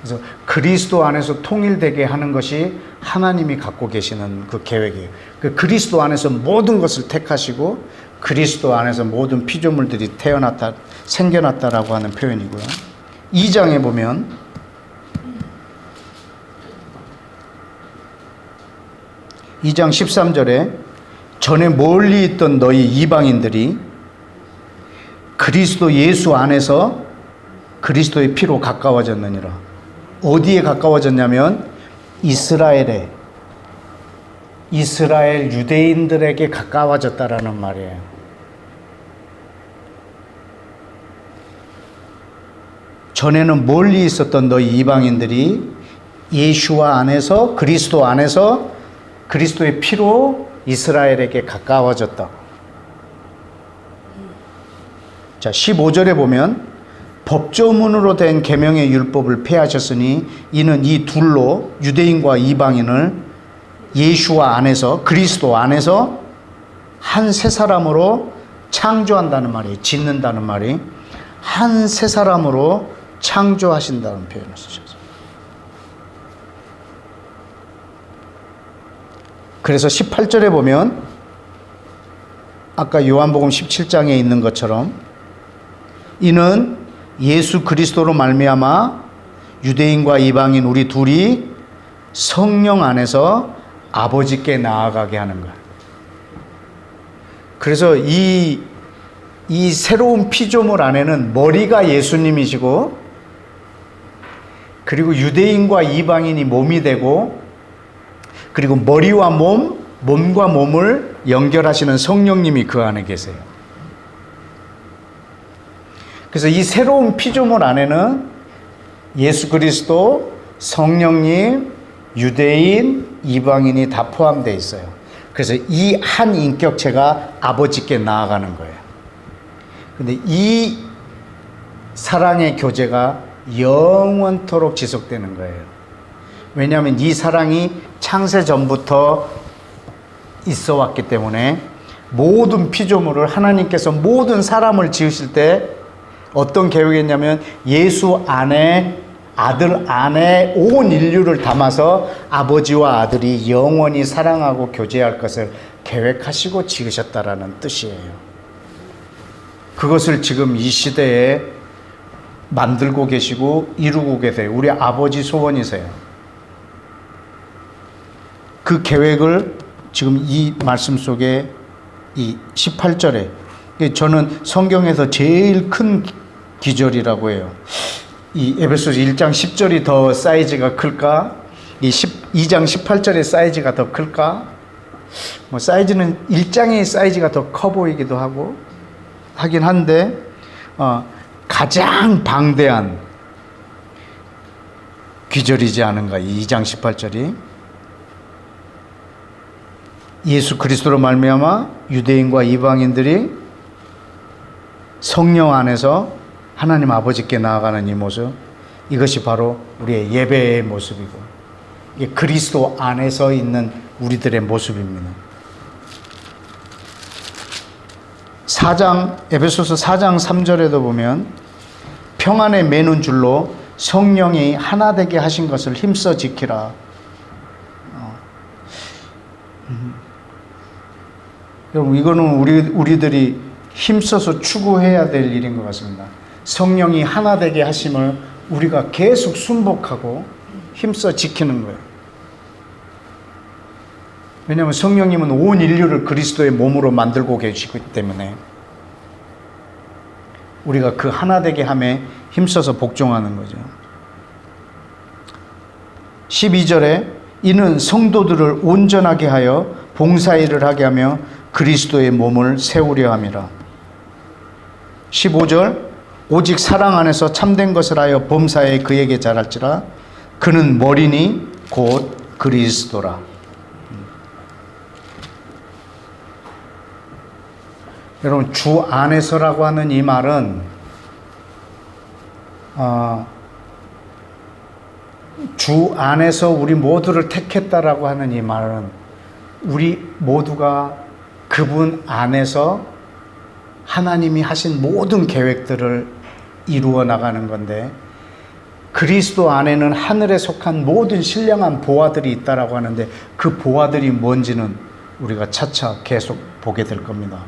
그래서 그리스도 안에서 통일되게 하는 것이 하나님이 갖고 계시는 그 계획이에요. 그 그리스도 안에서 모든 것을 택하시고 그리스도 안에서 모든 피조물들이 생겨났다라고 하는 표현이고요. 2장에 보면 (2장 13절에) 전에 멀리 있던 너희 이방인들이 그리스도 예수 안에서 그리스도의 피로 가까워졌느니라. 어디에 가까워졌냐면 이스라엘 유대인들에게 가까워졌다라는 말이에요. 전에는 멀리 있었던 너희 이방인들이 예수와 안에서 그리스도 안에서 그리스도의 피로 이스라엘에게 가까워졌다. 자, 15절에 보면 법조문으로 된 계명의 율법을 폐하셨으니 이는 이 둘로 유대인과 이방인을 예수와 안에서, 그리스도 안에서 한 새 사람으로 창조한다는 말이, 짓는다는 말이 한 새 사람으로 창조하신다는 표현을 쓰셨어요. 그래서 18절에 보면 아까 요한복음 17장에 있는 것처럼 이는 예수 그리스도로 말미암아 유대인과 이방인 우리 둘이 성령 안에서 아버지께 나아가게 하는 거야. 그래서 이 새로운 피조물 안에는 머리가 예수님이시고, 그리고 유대인과 이방인이 몸이 되고, 그리고 머리와 몸과 몸을 연결하시는 성령님이 그 안에 계세요. 그래서 이 새로운 피조물 안에는 예수 그리스도, 성령님, 유대인, 이방인이 다 포함되어 있어요. 그래서 이 한 인격체가 아버지께 나아가는 거예요. 근데 이 사랑의 교제가 영원토록 지속되는 거예요. 왜냐하면 이 사랑이 창세 전부터 있어 왔기 때문에 모든 피조물을 하나님께서 모든 사람을 지으실 때 어떤 계획이었냐면 예수 안에, 아들 안에 온 인류를 담아서 아버지와 아들이 영원히 사랑하고 교제할 것을 계획하시고 지으셨다라는 뜻이에요. 그것을 지금 이 시대에 만들고 계시고 이루고 계세요. 우리 아버지 소원이세요. 그 계획을 지금 이 말씀 속에 이 18절에, 저는 성경에서 제일 큰 기절이라고 해요. 이 에베소서 1장 10절이 더 사이즈가 클까? 이 2장 18절의 사이즈가 더 클까? 뭐 사이즈는 1장의 사이즈가 더 커 보이기도 하긴 한데, 가장 방대한 기절이지 않은가, 2장 18절이. 예수 그리스도로 말미암아 유대인과 이방인들이 성령 안에서 하나님 아버지께 나아가는 이 모습, 이것이 바로 우리의 예배의 모습이고, 이게 그리스도 안에서 있는 우리들의 모습입니다. 에베소서 4장 3절에도 보면 평안에 매는 줄로 성령이 하나 되게 하신 것을 힘써 지키라. 여러분, 이거는 우리들이 힘써서 추구해야 될 일인 것 같습니다. 성령이 하나 되게 하심을 우리가 계속 순복하고 힘써 지키는 거예요. 왜냐하면 성령님은 온 인류를 그리스도의 몸으로 만들고 계시기 때문에 우리가 그 하나 되게 함에 힘써서 복종하는 거죠. 12절에 이는 성도들을 온전하게 하여 봉사일을 하게 하며 그리스도의 몸을 세우려 함이라. 15절 오직 사랑 안에서 참된 것을 하여 범사에 그에게 잘할지라. 그는 머리니 곧 그리스도라. 여러분, 주 안에서라고 하는 이 말은 주 안에서 우리 모두를 택했다라고 하는 이 말은 우리 모두가 그분 안에서 하나님이 하신 모든 계획들을 이루어 나가는 건데, 그리스도 안에는 하늘에 속한 모든 신령한 보화들이 있다라고 하는데 그 보화들이 뭔지는 우리가 차차 계속 보게 될 겁니다.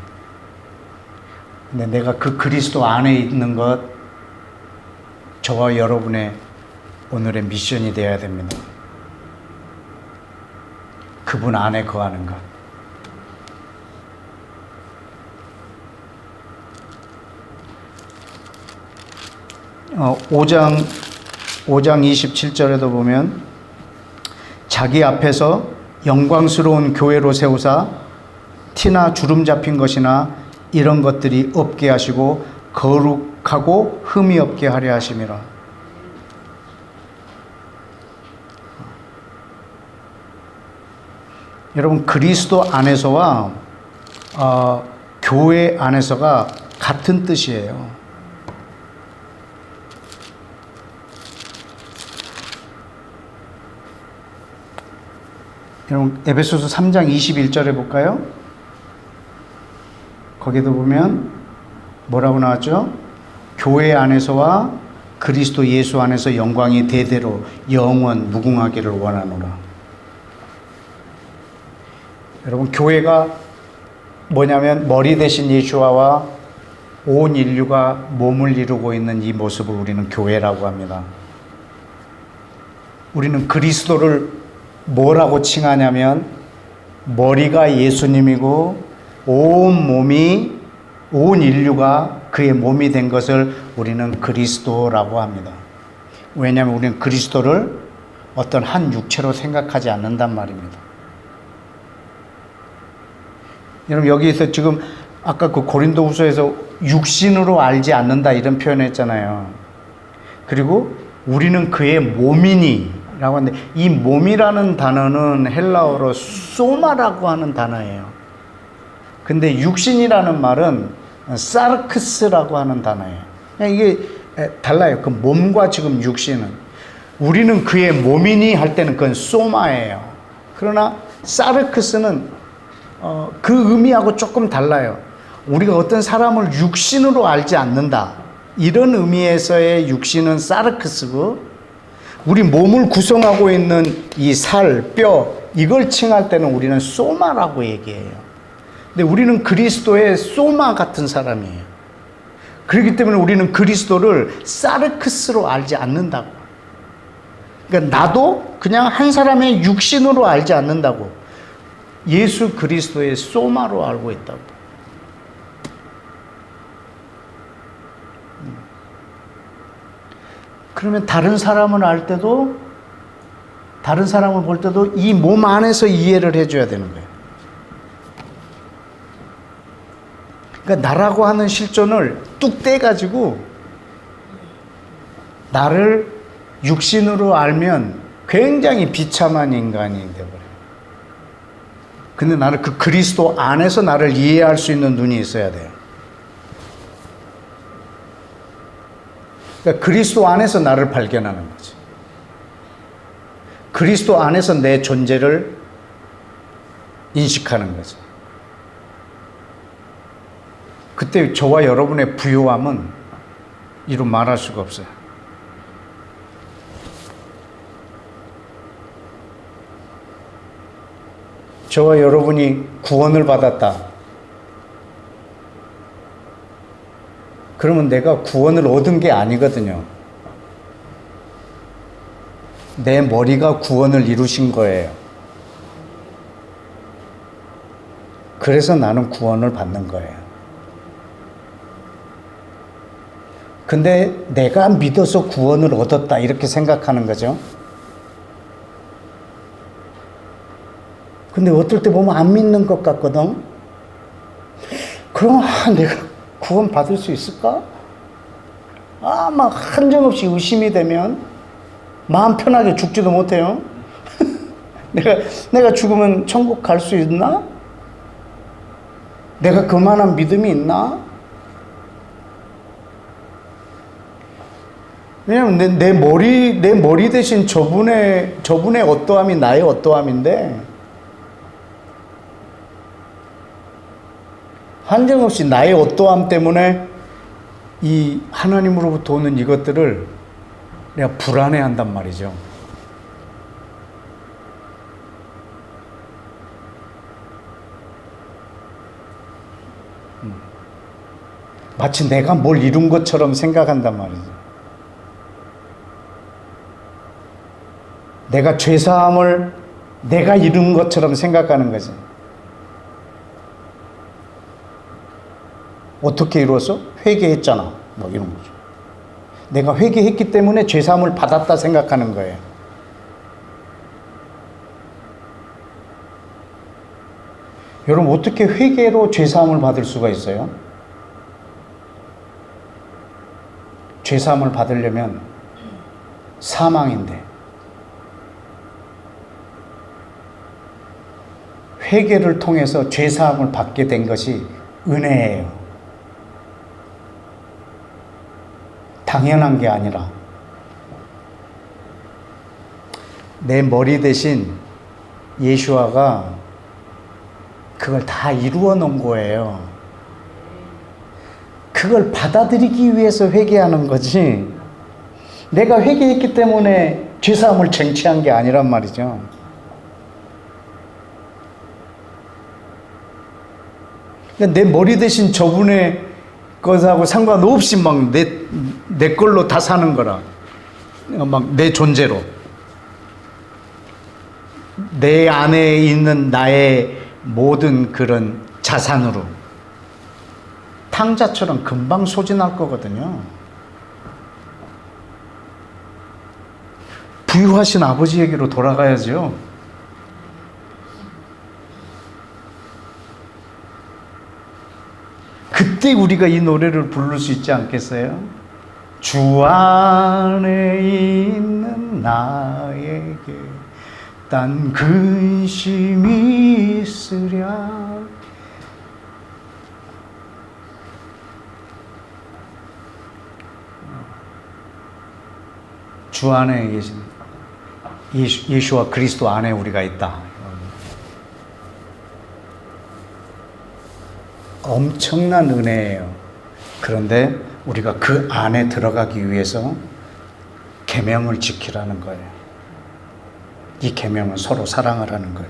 근데 내가 그 그리스도 안에 있는 것, 저와 여러분의 오늘의 미션이 되어야 됩니다. 그분 안에 거하는 것. 어, 5장 27절에도 보면 자기 앞에서 영광스러운 교회로 세우사 티나 주름 잡힌 것이나 이런 것들이 없게 하시고 거룩하고 흠이 없게 하려 하심이라. 여러분, 그리스도 안에서와 교회 안에서가 같은 뜻이에요. 여러분, 에베소서 3장 21절에 볼까요? 거기도 보면 뭐라고 나왔죠? 교회 안에서와 그리스도 예수 안에서 영광이 대대로 영원 무궁하기를 원하노라. 여러분, 교회가 뭐냐면 머리 대신 예수와 온 인류가 몸을 이루고 있는 이 모습을 우리는 교회라고 합니다. 우리는 그리스도를 뭐라고 칭하냐면 머리가 예수님이고 온 인류가 그의 몸이 된 것을 우리는 그리스도라고 합니다. 왜냐하면 우리는 그리스도를 어떤 한 육체로 생각하지 않는단 말입니다. 여러분, 여기서 지금 아까 그 고린도후서에서 육신으로 알지 않는다 이런 표현을 했잖아요. 그리고 우리는 그의 몸이니 라고 하는데, 이 몸이라는 단어는 헬라어로 소마라고 하는 단어예요. 근데 육신이라는 말은 사르크스라고 하는 단어예요. 이게 달라요. 그 몸과 지금 육신은. 우리는 그의 몸이니 할 때는 그건 소마예요. 그러나 사르크스는 그 의미하고 조금 달라요. 우리가 어떤 사람을 육신으로 알지 않는다, 이런 의미에서의 육신은 사르크스고, 우리 몸을 구성하고 있는 이 살, 뼈, 이걸 칭할 때는 우리는 소마라고 얘기해요. 근데 우리는 그리스도의 소마 같은 사람이에요. 그렇기 때문에 우리는 그리스도를 사르크스로 알지 않는다고. 그러니까 나도 그냥 한 사람의 육신으로 알지 않는다고. 예수 그리스도의 소마로 알고 있다고. 그러면 다른 사람을 알 때도, 다른 사람을 볼 때도 이 몸 안에서 이해를 해줘야 되는 거예요. 그러니까 나라고 하는 실존을 뚝 떼가지고 나를 육신으로 알면 굉장히 비참한 인간이 되어버려요. 근데 나는 그 그리스도 안에서 나를 이해할 수 있는 눈이 있어야 돼요. 그러니까 그리스도 안에서 나를 발견하는 거지. 그리스도 안에서 내 존재를 인식하는 거지. 그때 저와 여러분의 부요함은 이루 말할 수가 없어요. 저와 여러분이 구원을 받았다. 그러면 내가 구원을 얻은 게 아니거든요. 내 머리가 구원을 이루신 거예요. 그래서 나는 구원을 받는 거예요. 근데 내가 믿어서 구원을 얻었다 이렇게 생각하는 거죠. 근데 어떨 때 보면 안 믿는 것 같거든. 그럼 내가 구원 받을 수 있을까? 막 한정없이 의심이 되면 마음 편하게 죽지도 못해요. 내가 죽으면 천국 갈 수 있나? 내가 그만한 믿음이 있나? 왜냐면 내 머리 대신 저분의 어떠함이 나의 어떠함인데, 한정없이 나의 어떠함 때문에 이 하나님으로부터 오는 이것들을 내가 불안해한단 말이죠. 마치 내가 뭘 이룬 것처럼 생각한단 말이죠. 내가 죄사함을 내가 이룬 것처럼 생각하는 거지. 어떻게 이루었어? 회개했잖아. 뭐 이런 거죠. 내가 회개했기 때문에 죄사함을 받았다 생각하는 거예요. 여러분, 어떻게 회개로 죄사함을 받을 수가 있어요? 죄사함을 받으려면 사망인데, 회개를 통해서 죄사함을 받게 된 것이 은혜예요. 당연한 게 아니라 내 머리 대신 예수아가 그걸 다 이루어 놓은 거예요. 그걸 받아들이기 위해서 회개하는 거지, 내가 회개했기 때문에 죄사함을 쟁취한 게 아니란 말이죠. 내 머리 대신 저분의 것하고 상관없이 막 내 걸로 다 사는 거라. 막 내 존재로. 내 안에 있는 나의 모든 그런 자산으로. 탕자처럼 금방 소진할 거거든요. 부유하신 아버지에게로 돌아가야죠. 그때 우리가 이 노래를 부를 수 있지 않겠어요? 주 안에 있는 나에게 딴 근심이 있으랴. 주 안에 계신 예수와 그리스도 안에 우리가 있다. 엄청난 은혜예요. 그런데 우리가 그 안에 들어가기 위해서 계명을 지키라는 거예요. 이 계명은 서로 사랑을 하는 거예요.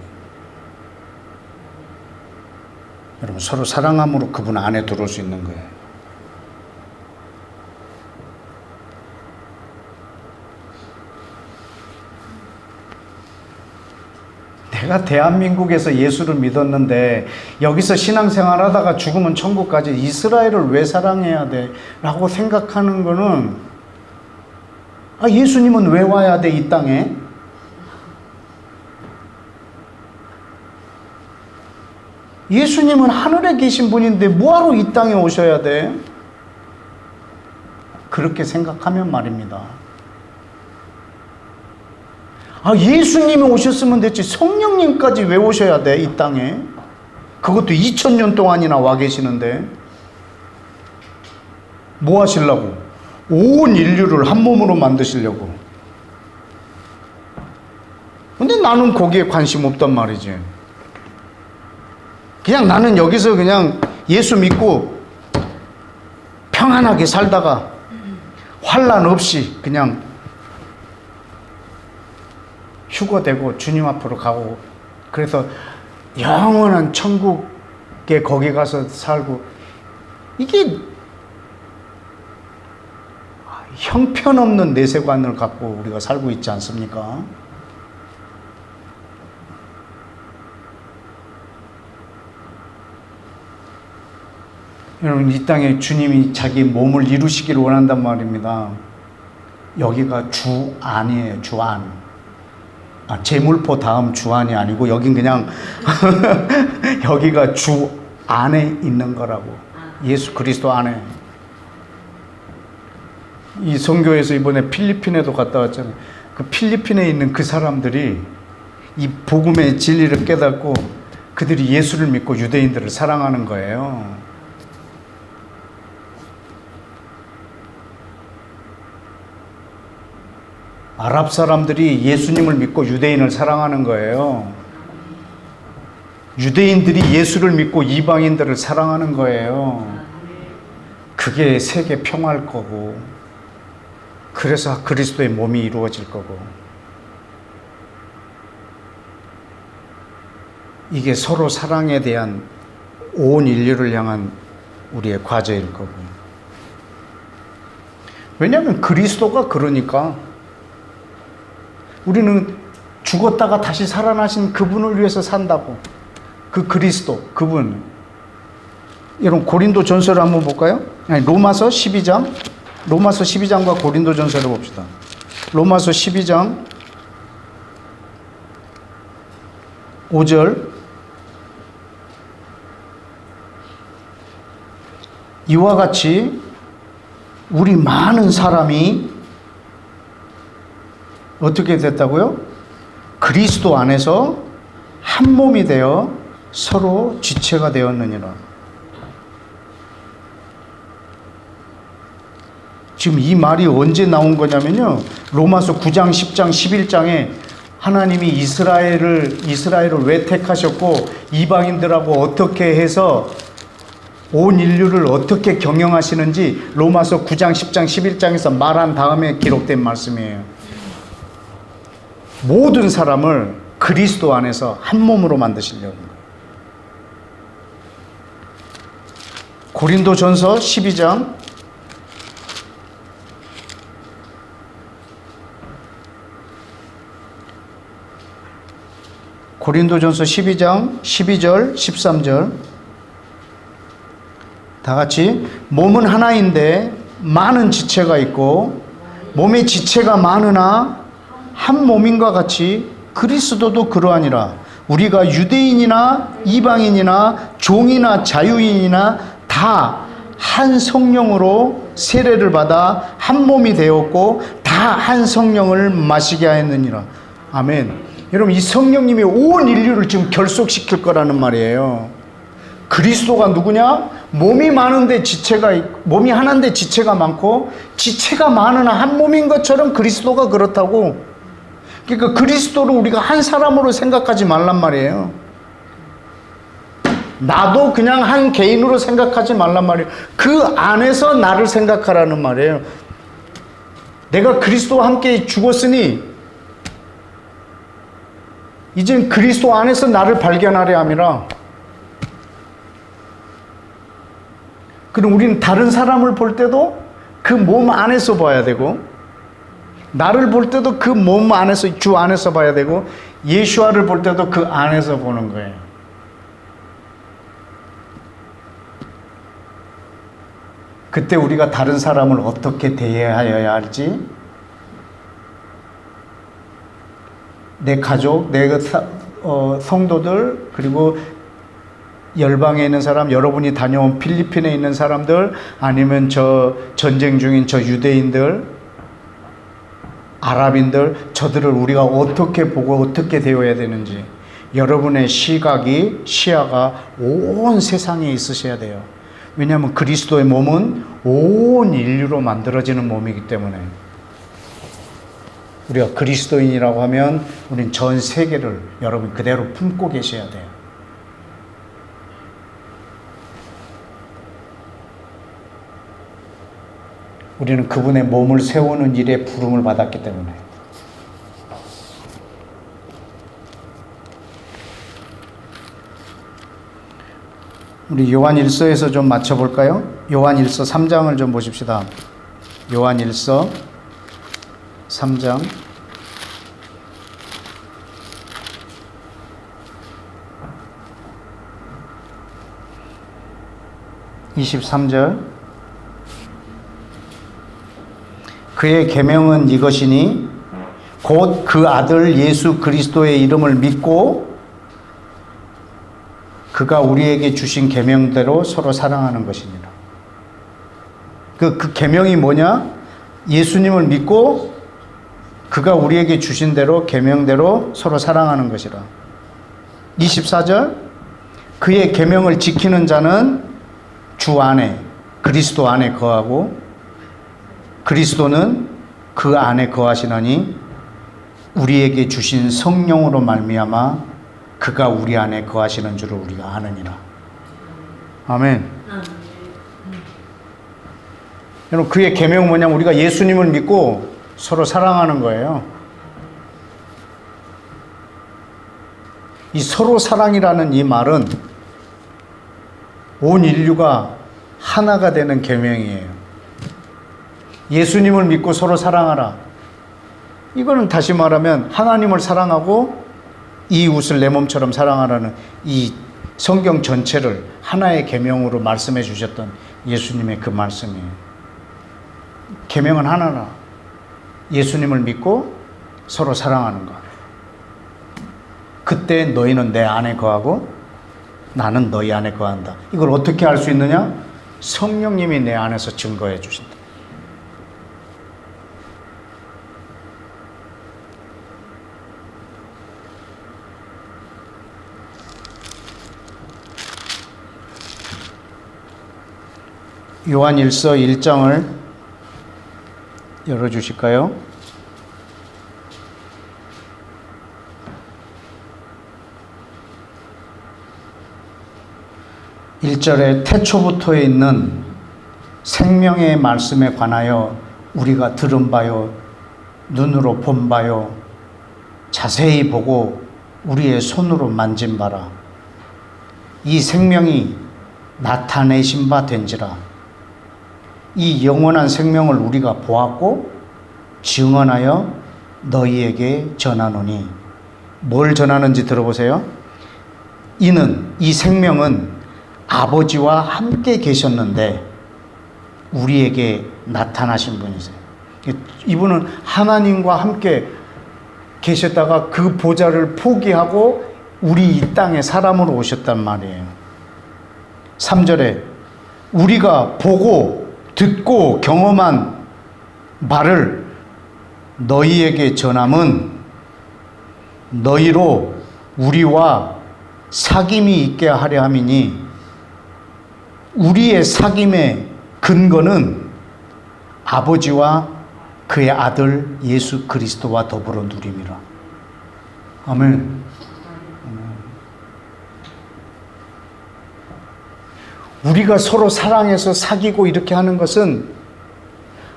여러분, 서로 사랑함으로 그분 안에 들어올 수 있는 거예요. 내가 대한민국에서 예수를 믿었는데 여기서 신앙생활 하다가 죽으면 천국 가지, 이스라엘을 왜 사랑해야 돼? 라고 생각하는 거는, 예수님은 왜 와야 돼, 이 땅에? 예수님은 하늘에 계신 분인데 뭐하러 이 땅에 오셔야 돼? 그렇게 생각하면 말입니다. 예수님이 오셨으면 됐지, 성령님까지 왜 오셔야 돼, 이 땅에? 그것도 2000년 동안이나 와 계시는데 뭐 하시려고? 온 인류를 한 몸으로 만드시려고. 근데 나는 거기에 관심 없단 말이지. 그냥 나는 여기서 그냥 예수 믿고 평안하게 살다가 환난 없이 그냥 휴거되고 주님 앞으로 가고, 그래서 영원한 천국에 거기 가서 살고, 이게 형편없는 내세관을 갖고 우리가 살고 있지 않습니까? 여러분, 이 땅에 주님이 자기 몸을 이루시기를 원한단 말입니다. 여기가 주 안이에요, 주 안. 제물포 다음 주안이 아니고 여긴 그냥 여기가 주 안에 있는 거라고. 예수 그리스도 안에. 이 선교에서 이번에 필리핀에도 갔다 왔잖아요. 그 필리핀에 있는 그 사람들이 이 복음의 진리를 깨닫고 그들이 예수를 믿고 유대인들을 사랑하는 거예요. 아랍 사람들이 예수님을 믿고 유대인을 사랑하는 거예요. 유대인들이 예수를 믿고 이방인들을 사랑하는 거예요. 그게 세계 평화일 거고, 그래서 그리스도의 몸이 이루어질 거고, 이게 서로 사랑에 대한 온 인류를 향한 우리의 과제일 거고. 왜냐하면 그리스도가 그러니까. 우리는 죽었다가 다시 살아나신 그분을 위해서 산다고. 그 그리스도, 그분. 여러분, 고린도 전서를 한번 볼까요? 아니, 로마서 12장. 로마서 12장과 고린도 전서를 봅시다. 로마서 12장 5절. 이와 같이 우리 많은 사람이 어떻게 됐다고요? 그리스도 안에서 한 몸이 되어 서로 지체가 되었느니라. 지금 이 말이 언제 나온 거냐면요. 로마서 9장, 10장, 11장에 하나님이 이스라엘을 왜 택하셨고 이방인들하고 어떻게 해서 온 인류를 어떻게 경영하시는지 로마서 9장, 10장, 11장에서 말한 다음에 기록된 말씀이에요. 모든 사람을 그리스도 안에서 한 몸으로 만드시려는 거예요. 고린도전서 12장 고린도전서 12장 12절 13절 다 같이 몸은 하나인데 많은 지체가 있고 몸의 지체가 많으나 한 몸인과 같이 그리스도도 그러하니라. 우리가 유대인이나 이방인이나 종이나 자유인이나 다 한 성령으로 세례를 받아 한 몸이 되었고 다 한 성령을 마시게 하였느니라. 아멘. 여러분, 이 성령님이 온 인류를 지금 결속시킬 거라는 말이에요. 그리스도가 누구냐? 몸이 많은데 몸이 하나인데 지체가 많고 지체가 많으나 한 몸인 것처럼 그리스도가 그렇다고. 그러니까 그리스도를 우리가 한 사람으로 생각하지 말란 말이에요. 나도 그냥 한 개인으로 생각하지 말란 말이에요. 그 안에서 나를 생각하라는 말이에요. 내가 그리스도와 함께 죽었으니 이젠 그리스도 안에서 나를 발견하려 함이라. 그럼 우리는 다른 사람을 볼 때도 그 몸 안에서 봐야 되고, 나를 볼 때도 그 몸 안에서, 주 안에서 봐야 되고, 예수와를 볼 때도 그 안에서 보는 거예요. 그때 우리가 다른 사람을 어떻게 대해야 할지, 내 가족, 내 성도들, 그리고 열방에 있는 사람, 여러분이 다녀온 필리핀에 있는 사람들, 아니면 저 전쟁 중인 저 유대인들, 아랍인들, 저들을 우리가 어떻게 보고 어떻게 대해야 되는지, 여러분의 시야가 온 세상에 있으셔야 돼요. 왜냐하면 그리스도의 몸은 온 인류로 만들어지는 몸이기 때문에. 우리가 그리스도인이라고 하면 우린 전 세계를 여러분 그대로 품고 계셔야 돼요. 우리는 그분의 몸을 세우는 일에 부름을 받았기 때문에. 우리 요한일서에서 좀 맞춰볼까요? 요한일서 3장을 좀 보십시다. 요한일서 3장 23절. 그의 계명은 이것이니 곧 그 아들 예수 그리스도의 이름을 믿고 그가 우리에게 주신 계명대로 서로 사랑하는 것이니라. 그 계명이 뭐냐? 예수님을 믿고 그가 우리에게 주신 대로 계명대로 서로 사랑하는 것이라. 24절. 그의 계명을 지키는 자는 주 안에, 그리스도 안에 거하고 그리스도는 그 안에 거하시나니 우리에게 주신 성령으로 말미암아 그가 우리 안에 거하시는 줄을 우리가 아느니라. 아멘. 여러분, 그의 계명은 뭐냐면 우리가 예수님을 믿고 서로 사랑하는 거예요. 이 서로 사랑이라는 이 말은 온 인류가 하나가 되는 계명이에요. 예수님을 믿고 서로 사랑하라. 이거는 다시 말하면 하나님을 사랑하고 이웃을 내 몸처럼 사랑하라는 이 성경 전체를 하나의 계명으로 말씀해 주셨던 예수님의 그 말씀이에요. 계명은 하나라. 예수님을 믿고 서로 사랑하는 것. 그때 너희는 내 안에 거하고 나는 너희 안에 거한다. 이걸 어떻게 알 수 있느냐? 성령님이 내 안에서 증거해 주신다. 요한일서 1장을 열어주실까요? 1절에 태초부터에 있는 생명의 말씀에 관하여 우리가 들은 바요, 눈으로 본 바요, 자세히 보고 우리의 손으로 만진 바라. 이 생명이 나타내신 바 된지라. 이 영원한 생명을 우리가 보았고 증언하여 너희에게 전하노니. 뭘 전하는지 들어보세요. 이 생명은 아버지와 함께 계셨는데 우리에게 나타나신 분이세요. 이분은 하나님과 함께 계셨다가 그 보좌를 포기하고 우리 이 땅에 사람으로 오셨단 말이에요. 3절에 우리가 보고 듣고 경험한 말을 너희에게 전함은 너희로 우리와 사귐이 있게 하려 함이니, 우리의 사귐의 근거는 아버지와 그의 아들 예수 그리스도와 더불어 누림이라. 아멘. 우리가 서로 사랑해서 사귀고 이렇게 하는 것은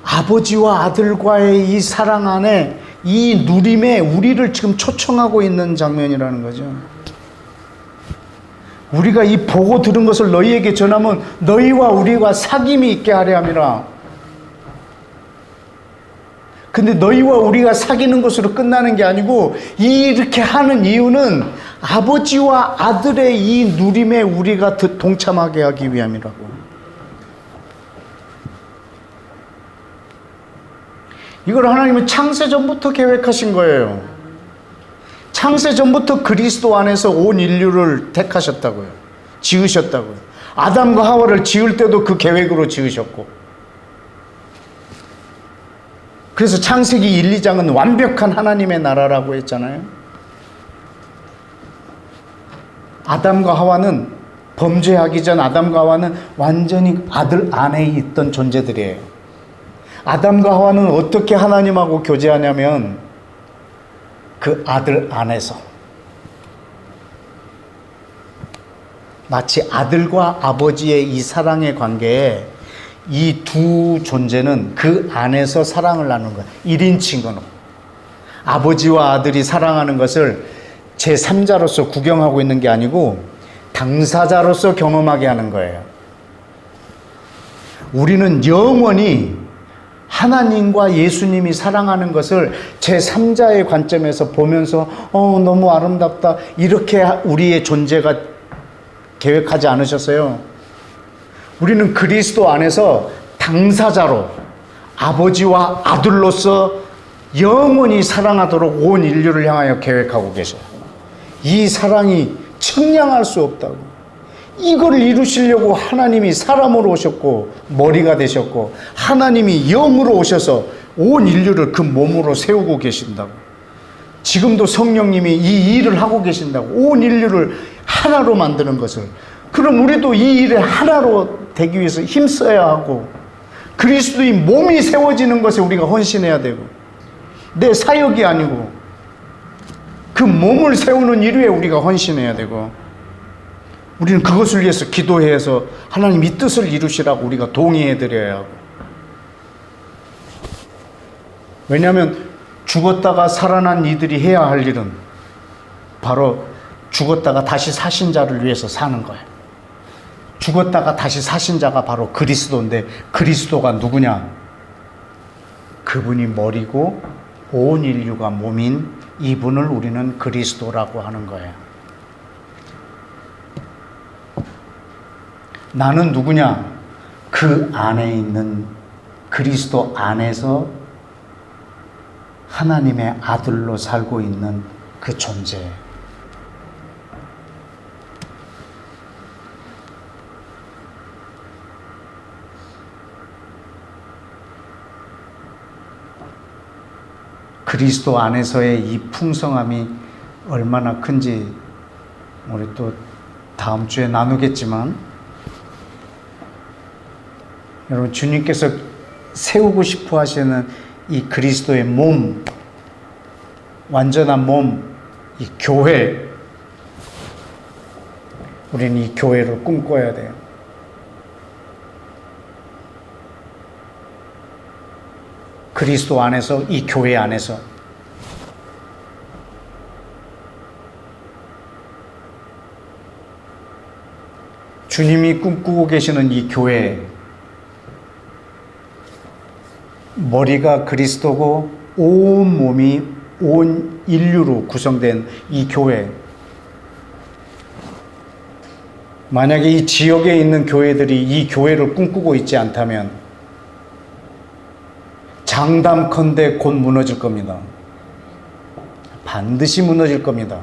아버지와 아들과의 이 사랑 안에, 이 누림에 우리를 지금 초청하고 있는 장면이라는 거죠. 우리가 이 보고 들은 것을 너희에게 전하면 너희와 우리가 사귐이 있게 하려 함이라. 근데 너희와 우리가 사귀는 것으로 끝나는 게 아니고, 이렇게 하는 이유는 아버지와 아들의 이 누림에 우리가 동참하게 하기 위함이라고. 이걸 하나님은 창세 전부터 계획하신 거예요. 창세 전부터 그리스도 안에서 온 인류를 택하셨다고요. 지으셨다고요. 아담과 하와를 지을 때도 그 계획으로 지으셨고. 그래서 창세기 1, 2장은 완벽한 하나님의 나라라고 했잖아요. 아담과 하와는, 범죄하기 전 아담과 하와는 완전히 아들 안에 있던 존재들이에요. 아담과 하와는 어떻게 하나님하고 교제하냐면 그 아들 안에서, 마치 아들과 아버지의 이 사랑의 관계에 이 두 존재는 그 안에서 사랑을 나누는 거예요. 1인칭으로. 아버지와 아들이 사랑하는 것을 제3자로서 구경하고 있는 게 아니고 당사자로서 경험하게 하는 거예요. 우리는 영원히 하나님과 예수님이 사랑하는 것을 제3자의 관점에서 보면서 너무 아름답다, 이렇게 우리의 존재가 계획하지 않으셨어요. 우리는 그리스도 안에서 당사자로 아버지와 아들로서 영원히 사랑하도록 온 인류를 향하여 계획하고 계셔요. 이 사랑이 측량할 수 없다고. 이걸 이루시려고 하나님이 사람으로 오셨고 머리가 되셨고, 하나님이 영으로 오셔서 온 인류를 그 몸으로 세우고 계신다고. 지금도 성령님이 이 일을 하고 계신다고. 온 인류를 하나로 만드는 것을. 그럼 우리도 이 일에 하나로 되기 위해서 힘써야 하고, 그리스도의 몸이 세워지는 것에 우리가 헌신해야 되고, 내 사역이 아니고 그 몸을 세우는 일에 우리가 헌신해야 되고, 우리는 그것을 위해서 기도해서 하나님 이 뜻을 이루시라고 우리가 동의해 드려야 하고. 왜냐하면 죽었다가 살아난 이들이 해야 할 일은 바로 죽었다가 다시 사신 자를 위해서 사는 거예요. 죽었다가 다시 사신 자가 바로 그리스도인데, 그리스도가 누구냐? 그분이 머리고 온 인류가 몸인 이분을 우리는 그리스도라고 하는 거예요. 나는 누구냐? 그 안에 있는 그리스도 안에서 하나님의 아들로 살고 있는 그 존재. 그리스도 안에서의 이 풍성함이 얼마나 큰지 우리 또 다음 주에 나누겠지만, 여러분, 주님께서 세우고 싶어 하시는 이 그리스도의 몸, 완전한 몸, 이 교회, 우리는 이 교회를 꿈꿔야 돼요. 그리스도 안에서, 이 교회 안에서. 주님이 꿈꾸고 계시는 이 교회, 머리가 그리스도고 온 몸이 온 인류로 구성된 이 교회, 만약에 이 지역에 있는 교회들이 이 교회를 꿈꾸고 있지 않다면 장담컨대 곧 무너질 겁니다. 반드시 무너질 겁니다.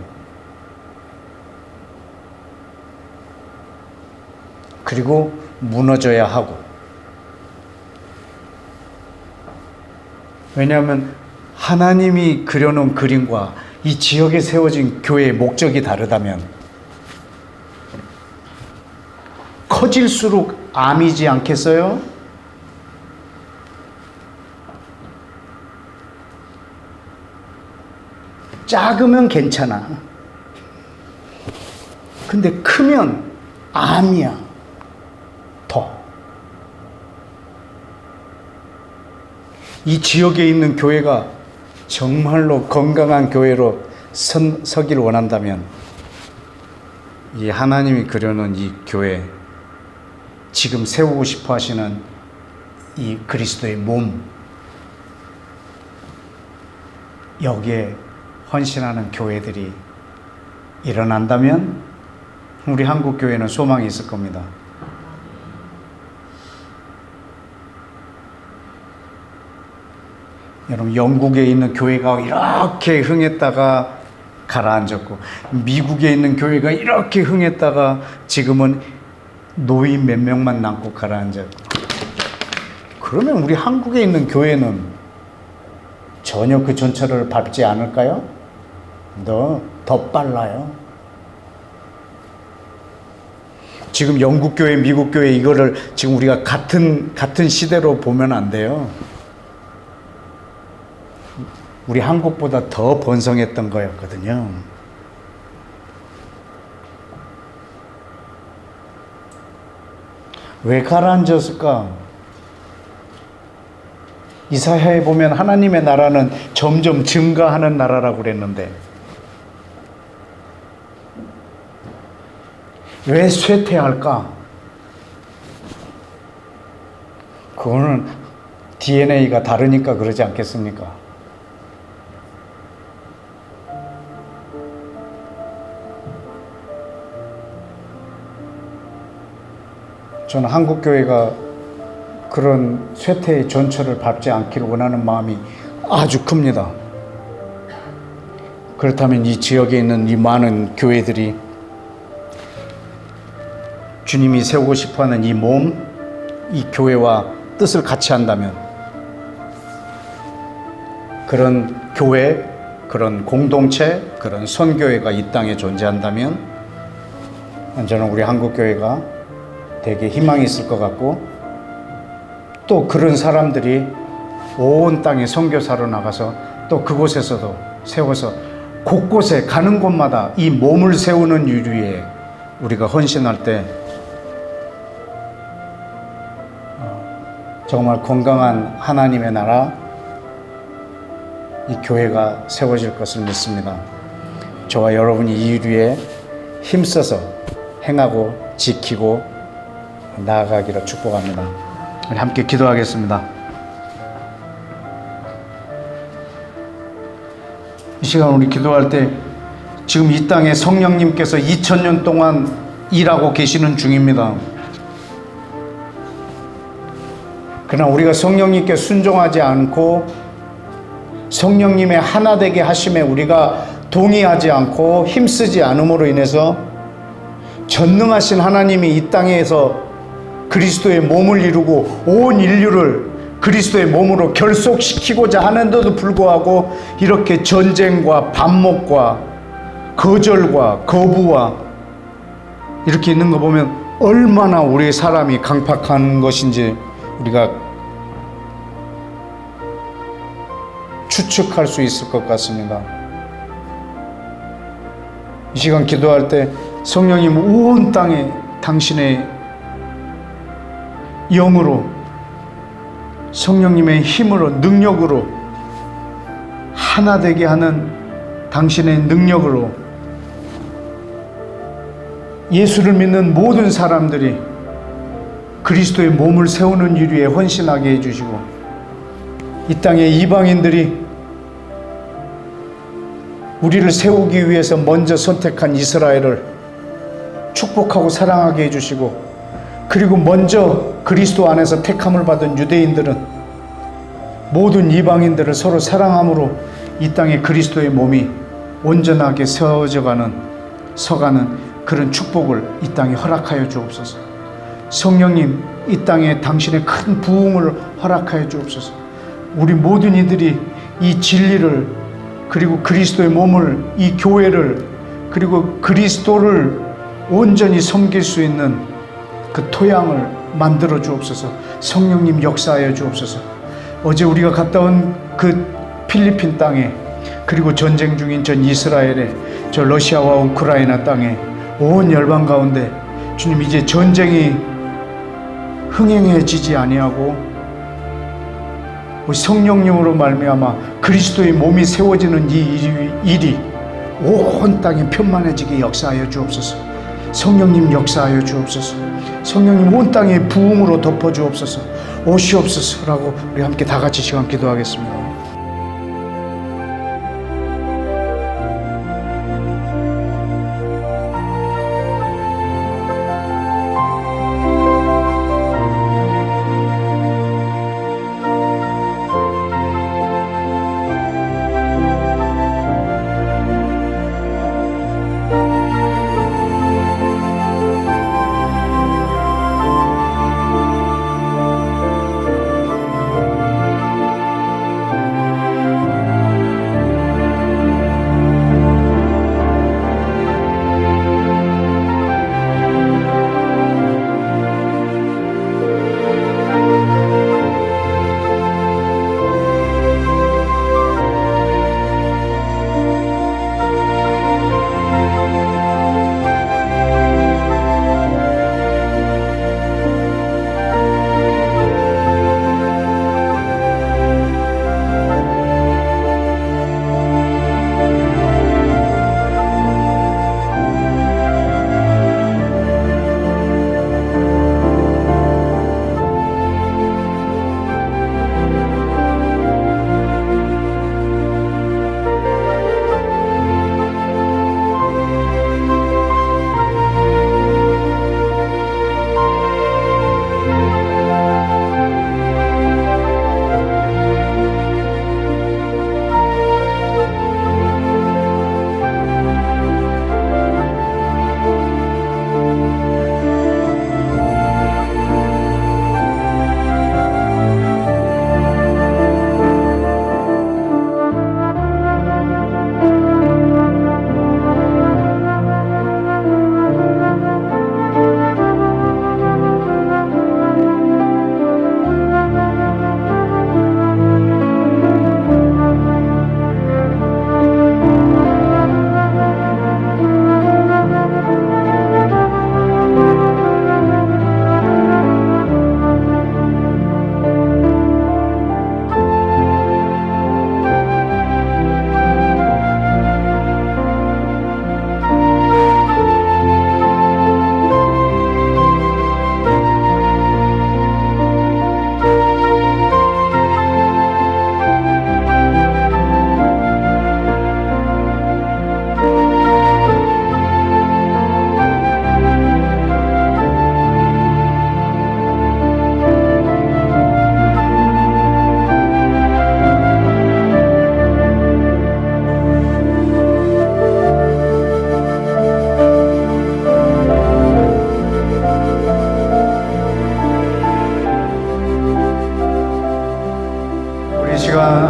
그리고 무너져야 하고. 왜냐하면 하나님이 그려놓은 그림과 이 지역에 세워진 교회의 목적이 다르다면 커질수록 암이지 않겠어요? 작으면 괜찮아. 근데 크면 암이야. 더. 이 지역에 있는 교회가 정말로 건강한 교회로 서길 원한다면 이 하나님이 그려놓은 이 교회, 지금 세우고 싶어 하시는 이 그리스도의 몸, 여기에 헌신하는 교회들이 일어난다면 우리 한국 교회는 소망이 있을 겁니다. 여러분, 영국에 있는 교회가 이렇게 흥했다가 가라앉았고, 미국에 있는 교회가 이렇게 흥했다가 지금은 노인 몇 명만 남고 가라앉았고, 그러면 우리 한국에 있는 교회는 전혀 그 전철을 밟지 않을까요? 더 빨라요. 지금 영국 교회, 미국 교회, 이거를 지금 우리가 같은 시대로 보면 안 돼요. 우리 한국보다 더 번성했던 거였거든요. 왜 가라앉았을까? 이사야에 보면 하나님의 나라는 점점 증가하는 나라라고 그랬는데 왜 쇠퇴할까? 그거는 DNA가 다르니까 그러지 않겠습니까? 저는 한국교회가 그런 쇠퇴의 전철을 밟지 않기를 원하는 마음이 아주 큽니다. 그렇다면 이 지역에 있는 이 많은 교회들이 주님이 세우고 싶어하는 이 몸, 이 교회와 뜻을 같이 한다면, 그런 교회, 그런 공동체, 그런 선교회가 이 땅에 존재한다면 저는 우리 한국교회가 되게 희망이 있을 것 같고, 또 그런 사람들이 온 땅에 선교사로 나가서 또 그곳에서도 세워서 곳곳에 가는 곳마다 이 몸을 세우는 유리에 우리가 헌신할 때 정말 건강한 하나님의 나라, 이 교회가 세워질 것을 믿습니다. 저와 여러분이 이 유리에 힘써서 행하고 지키고 나아가기를 축복합니다. 우리 함께 기도하겠습니다. 이 시간 우리 기도할 때 지금 이 땅에 성령님께서 2000년 동안 일하고 계시는 중입니다. 그러나 우리가 성령님께 순종하지 않고 성령님의 하나 되게 하심에 우리가 동의하지 않고 힘쓰지 않음으로 인해서 전능하신 하나님이 이 땅에서 그리스도의 몸을 이루고 온 인류를 그리스도의 몸으로 결속시키고자 하는데도 불구하고 이렇게 전쟁과 반목과 거절과 거부와 이렇게 있는 거 보면 얼마나 우리의 사람이 강팍한 것인지 우리가 추측할 수 있을 것 같습니다. 이 시간 기도할 때 성령님 온 땅에 당신의 영으로, 성령님의 힘으로, 능력으로 하나 되게 하는 당신의 능력으로 예수를 믿는 모든 사람들이 그리스도의 몸을 세우는 일 위에 헌신하게 해주시고, 이 땅의 이방인들이 우리를 세우기 위해서 먼저 선택한 이스라엘을 축복하고 사랑하게 해주시고, 그리고 먼저 그리스도 안에서 택함을 받은 유대인들은 모든 이방인들을 서로 사랑함으로 이 땅에 그리스도의 몸이 온전하게 서가는 그런 축복을 이 땅에 허락하여 주옵소서. 성령님, 이 땅에 당신의 큰 부흥을 허락하여 주옵소서. 우리 모든 이들이 이 진리를, 그리고 그리스도의 몸을, 이 교회를, 그리고 그리스도를 온전히 섬길 수 있는 그 토양을 만들어 주옵소서. 성령님 역사하여 주옵소서. 어제 우리가 갔다 온 그 필리핀 땅에, 그리고 전쟁 중인 전 이스라엘에, 저 러시아와 우크라이나 땅에, 온 열방 가운데 주님, 이제 전쟁이 흥행해지지 아니하고 성령님으로 말미암아 그리스도의 몸이 세워지는 이 일이 온 땅에 편만해지게 역사하여 주옵소서. 성령님 역사하여 주옵소서. 성령님 온 땅에 부흥으로 덮어 주옵소서. 오시옵소서라고 우리 함께 다 같이 시간 기도하겠습니다.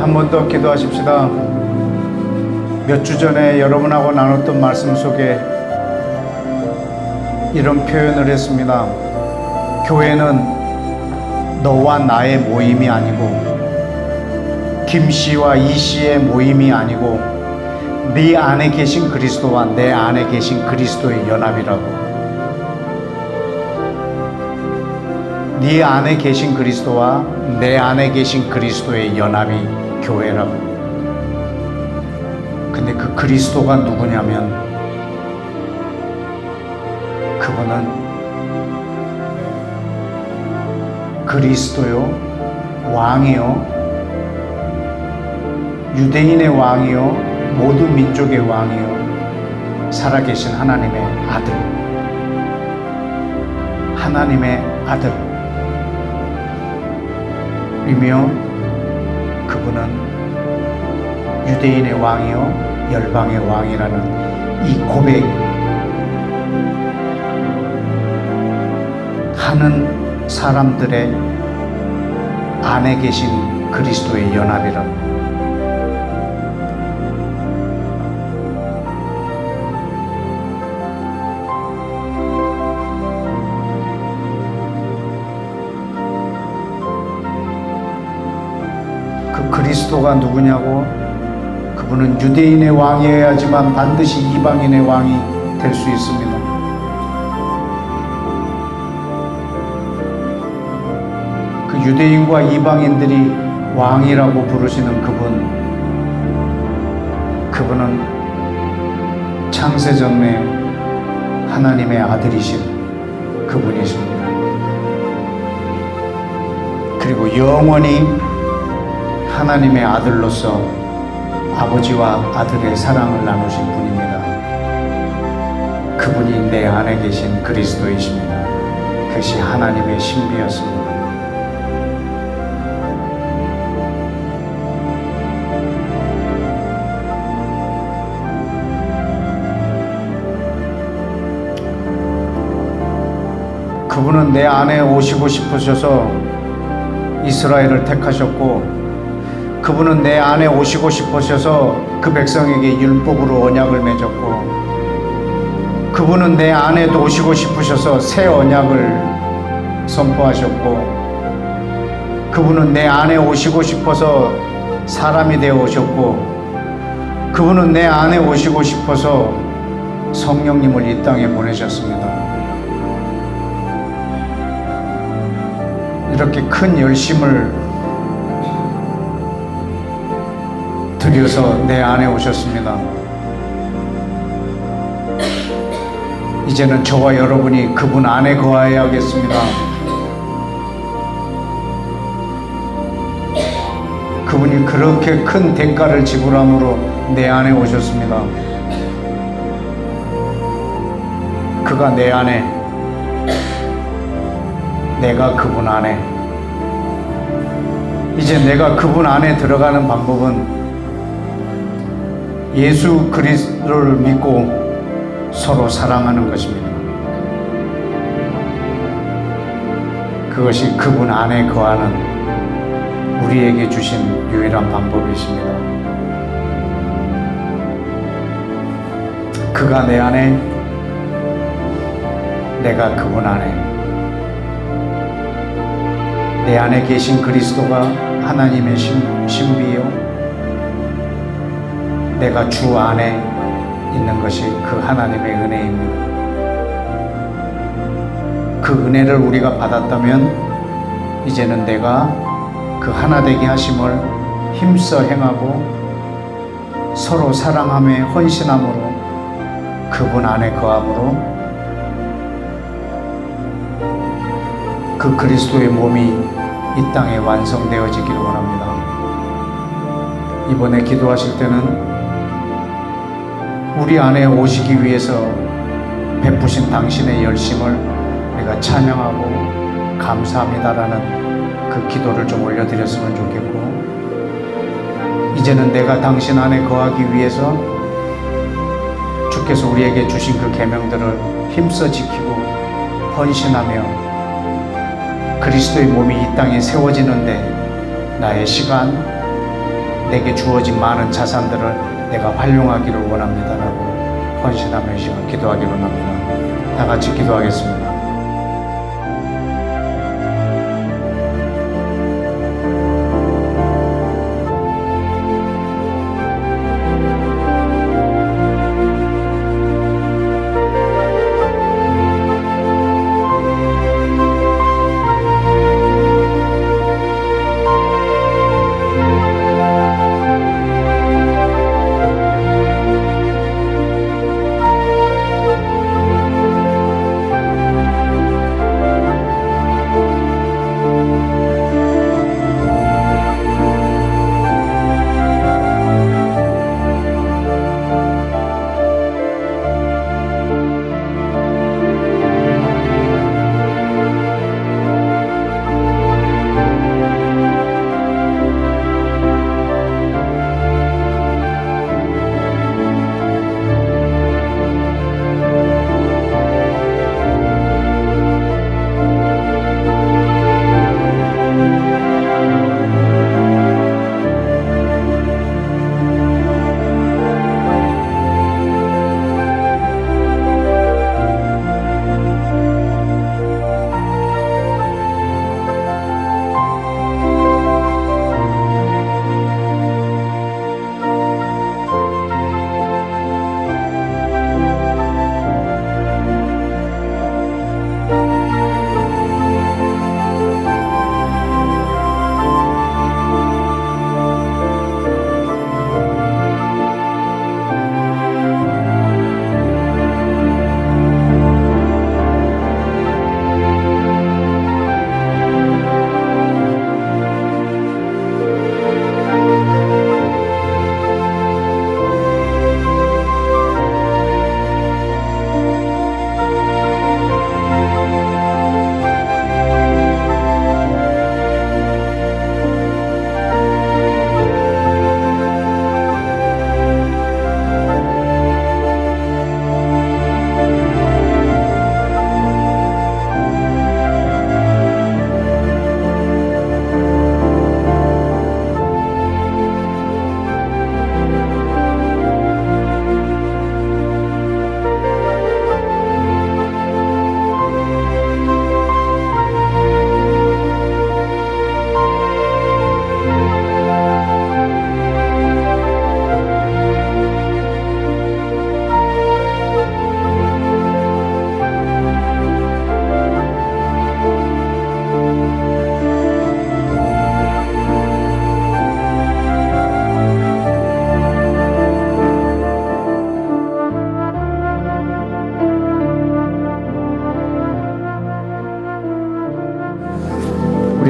한 번 더 기도하십시다. 몇 주 전에 여러분하고 나눴던 말씀 속에 이런 표현을 했습니다. 교회는 너와 나의 모임이 아니고 김 씨와 이 씨의 모임이 아니고 네 안에 계신 그리스도와 내 안에 계신 그리스도의 연합이라고. 네 안에 계신 그리스도와 내 안에 계신 그리스도의 연합이 교회라고. 근데 그 그리스도가 누구냐면 그분은 그리스도요, 왕이요, 유대인의 왕이요, 모든 민족의 왕이요, 살아계신 하나님의 아들, 하나님의 아들이며 그분은 유대인의 왕이요 열방의 왕이라는 이 고백 하는 사람들의 안에 계신 그리스도의 연합이라고. 그 그리스도가 누구냐고? 그분은 유대인의 왕이어야지만 반드시 이방인의 왕이 될 수 있습니다. 그 유대인과 이방인들이 왕이라고 부르시는 그분은 창세전에 하나님의 아들이신 그분이십니다. 그리고 영원히 하나님의 아들로서 아버지와 아들의 사랑을 나누신 분입니다. 그분이 내 안에 계신 그리스도이십니다. 그것이 하나님의 신비였습니다. 그분은 내 안에 오시고 싶으셔서 이스라엘을 택하셨고, 그분은 내 안에 오시고 싶으셔서 그 백성에게 율법으로 언약을 맺었고, 그분은 내 안에도 오시고 싶으셔서 새 언약을 선포하셨고, 그분은 내 안에 오시고 싶어서 사람이 되어 오셨고, 그분은 내 안에 오시고 싶어서 성령님을 이 땅에 보내셨습니다. 이렇게 큰 열심을 들여서 내 안에 오셨습니다. 이제는 저와 여러분이 그분 안에 거하여야겠습니다. 그분이 그렇게 큰 대가를 지불함으로 내 안에 오셨습니다. 그가 내 안에, 내가 그분 안에. 이제 내가 그분 안에 들어가는 방법은 예수 그리스도를 믿고 서로 사랑하는 것입니다. 그것이 그분 안에 거하는 우리에게 주신 유일한 방법이십니다. 그가 내 안에, 내가 그분 안에. 내 안에 계신 그리스도가 하나님의 신비요, 내가 주 안에 있는 것이 그 하나님의 은혜입니다. 그 은혜를 우리가 받았다면 이제는 내가 그 하나 되게 하심을 힘써 행하고 서로 사랑함에 헌신함으로 그분 안에 거함으로 그 그리스도의 몸이 이 땅에 완성되어지기를 원합니다. 이번에 기도하실 때는 우리 안에 오시기 위해서 베푸신 당신의 열심을 우리가 찬양하고 감사합니다라는 그 기도를 좀 올려드렸으면 좋겠고, 이제는 내가 당신 안에 거하기 위해서 주께서 우리에게 주신 그 계명들을 힘써 지키고 헌신하며 그리스도의 몸이 이 땅에 세워지는데 나의 시간, 내게 주어진 많은 자산들을 내가 활용하기를 원합니다라고 헌신하며 이 시간 기도하기를 원합니다. 다 같이 기도하겠습니다.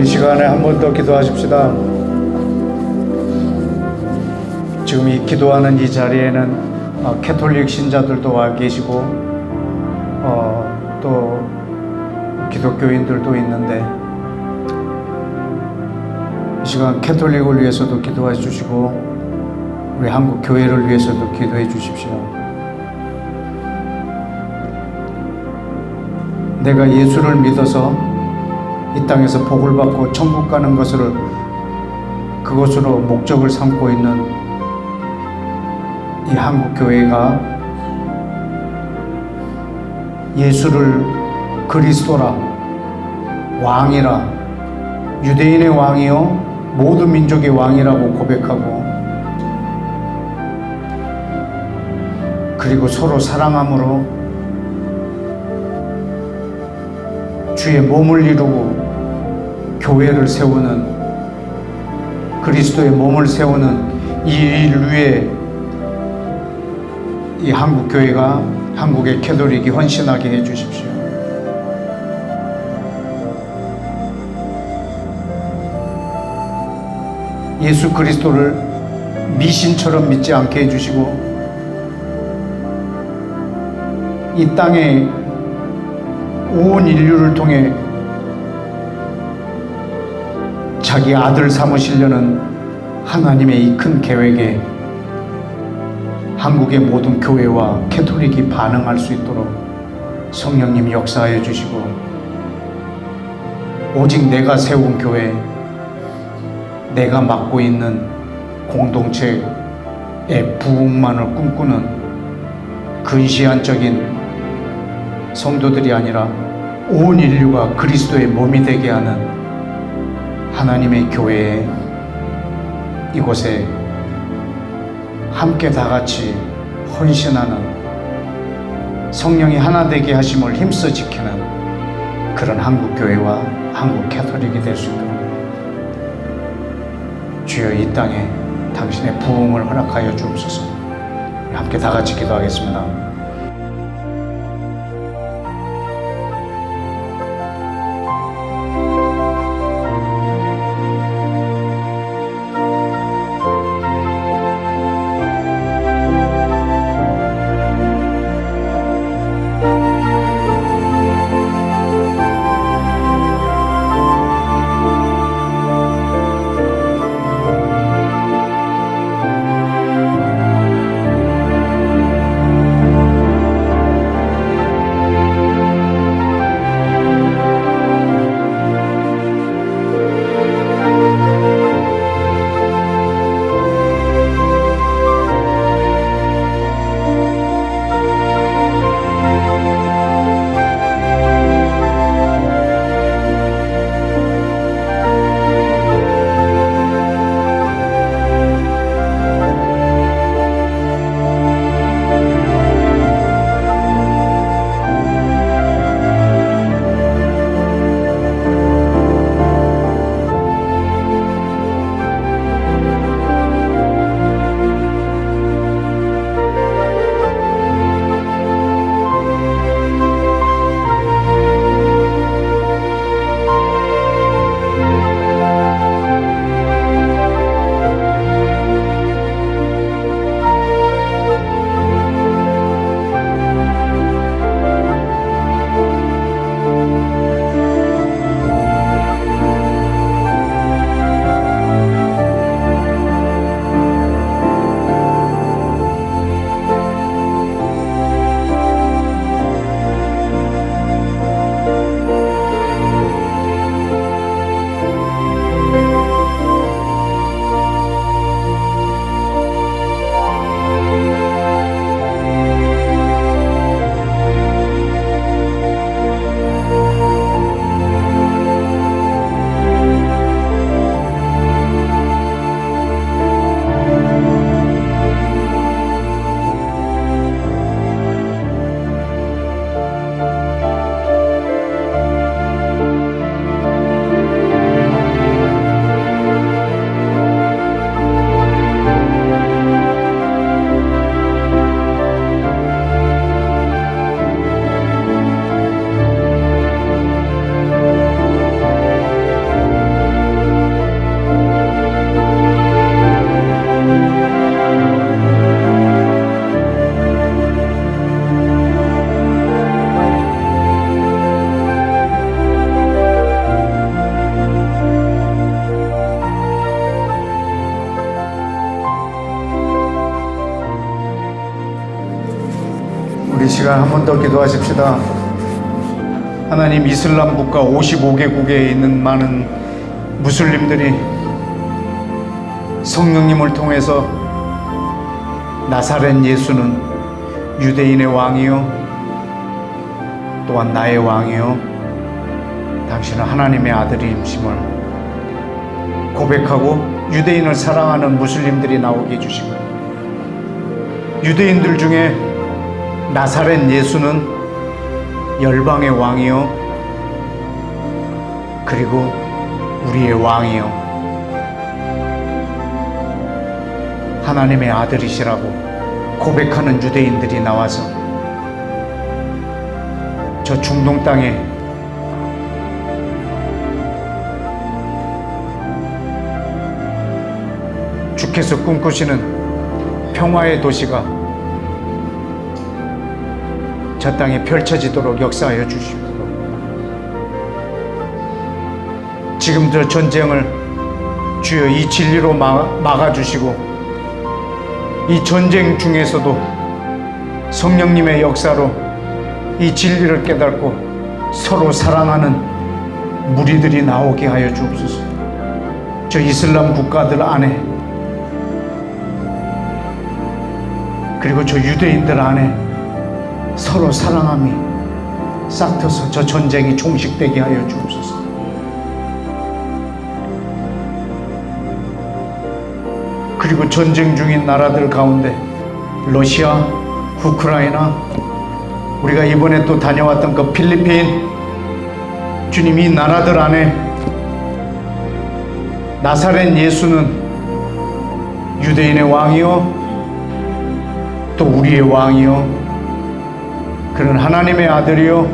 우리 시간에 한 번 더 기도하십시다. 지금 이 기도하는 이 자리에는 캐톨릭 신자들도 와 계시고 또 기독교인들도 있는데 이 시간 캐톨릭을 위해서도 기도해 주시고 우리 한국 교회를 위해서도 기도해 주십시오. 내가 예수를 믿어서 이 땅에서 복을 받고 천국 가는 그것으로 목적을 삼고 있는 이 한국 교회가 예수를 그리스도라, 왕이라, 유대인의 왕이요 모든 민족의 왕이라고 고백하고, 그리고 서로 사랑함으로 주의 몸을 이루고 교회를 세우는, 그리스도의 몸을 세우는 이 일 위에 이 한국 교회가, 한국의 캐톨릭이 헌신하게 해 주십시오. 예수 그리스도를 미신처럼 믿지 않게 해 주시고, 이 땅에 온 인류를 통해 자기 아들 삼으시려는 하나님의 이 큰 계획에 한국의 모든 교회와 캐톨릭이 반응할 수 있도록 성령님 역사하여 주시고, 오직 내가 세운 교회, 내가 맡고 있는 공동체의 부흥만을 꿈꾸는 근시안적인 성도들이 아니라 온 인류가 그리스도의 몸이 되게 하는 하나님의 교회에, 이곳에 함께 다 같이 헌신하는, 성령이 하나 되게 하심을 힘써 지키는 그런 한국 교회와 한국 캐톨릭이 될 수 있도록 주여 이 땅에 당신의 부흥을 허락하여 주옵소서. 함께 다 같이 기도하겠습니다. 시간 한 번 더 기도하십시다. 하나님, 이슬람 국가 55개국에 있는 많은 무슬림들이 성령님을 통해서 나사렛 예수는 유대인의 왕이요 또한 나의 왕이요 당신은 하나님의 아들임심을 고백하고 유대인을 사랑하는 무슬림들이 나오게 해주시고, 유대인들 중에 나사렛 예수는 열방의 왕이요 그리고 우리의 왕이요 하나님의 아들이시라고 고백하는 유대인들이 나와서 저 중동 땅에 주께서 꿈꾸시는 평화의 도시가 저 땅에 펼쳐지도록 역사하여 주시도록, 지금 저 전쟁을 주여 이 진리로 막아주시고, 이 전쟁 중에서도 성령님의 역사로 이 진리를 깨닫고 서로 사랑하는 무리들이 나오게 하여 주옵소서. 저 이슬람 국가들 안에 그리고 저 유대인들 안에 서로 사랑함이 싹트서 저 전쟁이 종식되게 하여 주옵소서. 그리고 전쟁 중인 나라들 가운데 러시아, 우크라이나, 우리가 이번에 또 다녀왔던 그 필리핀, 주님 이 나라들 안에 나사렛 예수는 유대인의 왕이요 또 우리의 왕이요 그는 하나님의 아들이요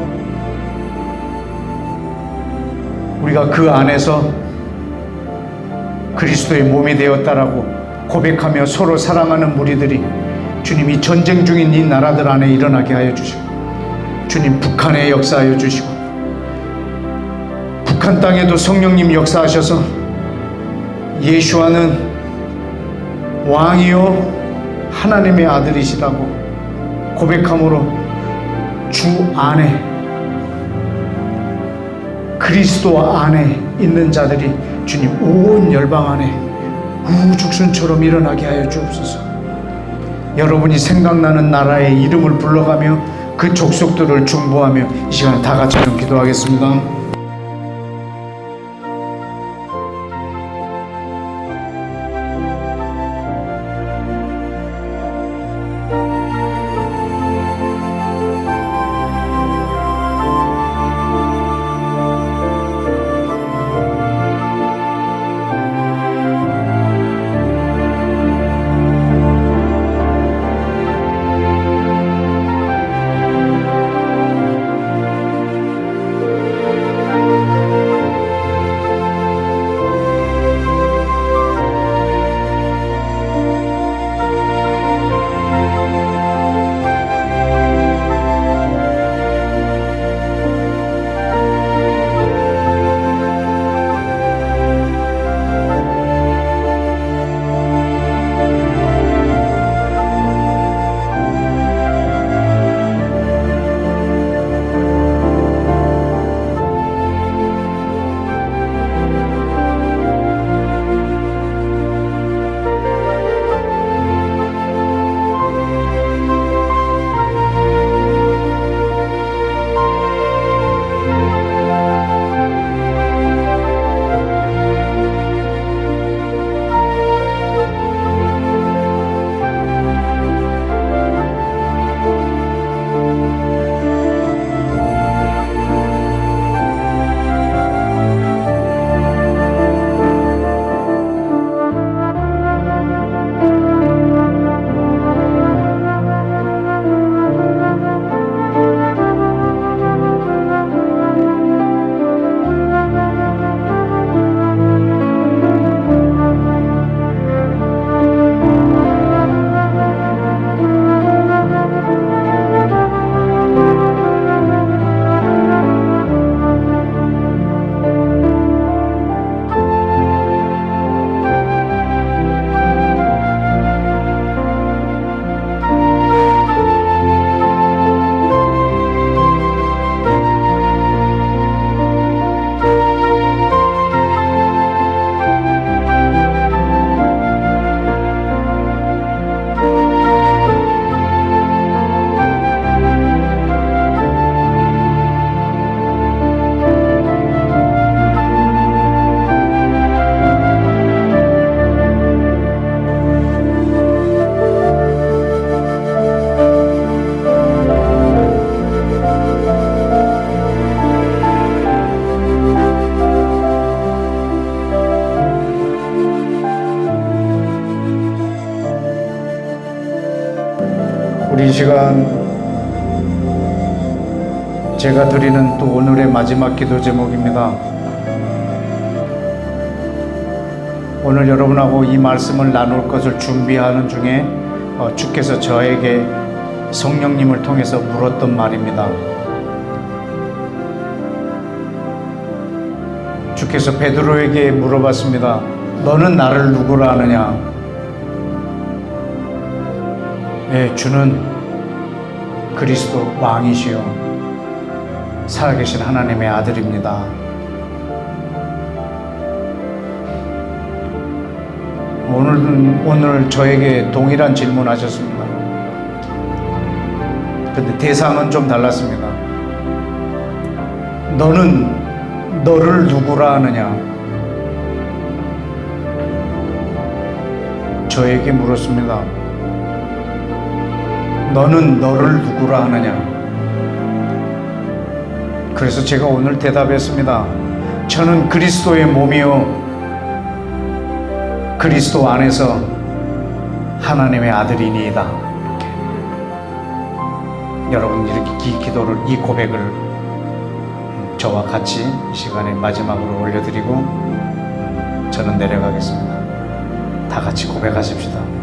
우리가 그 안에서 그리스도의 몸이 되었다라고 고백하며 서로 사랑하는 무리들이 주님이 전쟁 중인 이 나라들 안에 일어나게 하여 주시고, 주님 북한에 역사하여 주시고, 북한 땅에도 성령님 역사하셔서 예수와는 왕이요 하나님의 아들이시라고 고백함으로 주 안에 그리스도 안에 있는 자들이 주님 온 열방 안에 우죽순처럼 일어나게 하여 주옵소서. 여러분이 생각나는 나라의 이름을 불러가며 그 족속들을 중보하며 이 시간에 다 같이 좀 기도하겠습니다. 시간 제가 드리는 또 오늘의 마지막 기도 제목입니다. 오늘 여러분하고 이 말씀을 나눌 것을 준비하는 중에 주께서 저에게 성령님을 통해서 물었던 말입니다. 주께서 베드로에게 물어봤습니다. 너는 나를 누구라 하느냐? 예, 주는 그리스도 왕이시요 살아계신 하나님의 아들입니다. 오늘 저에게 동일한 질문하셨습니다. 근데 대상은 좀 달랐습니다. 너는 너를 누구라 하느냐? 저에게 물었습니다. 너는 너를 누구라 하느냐? 그래서 제가 오늘 대답했습니다. 저는 그리스도의 몸이요 그리스도 안에서 하나님의 아들이니이다. 여러분 이렇게 이 고백을 저와 같이 이 시간에 마지막으로 올려드리고 저는 내려가겠습니다. 다 같이 고백하십시다.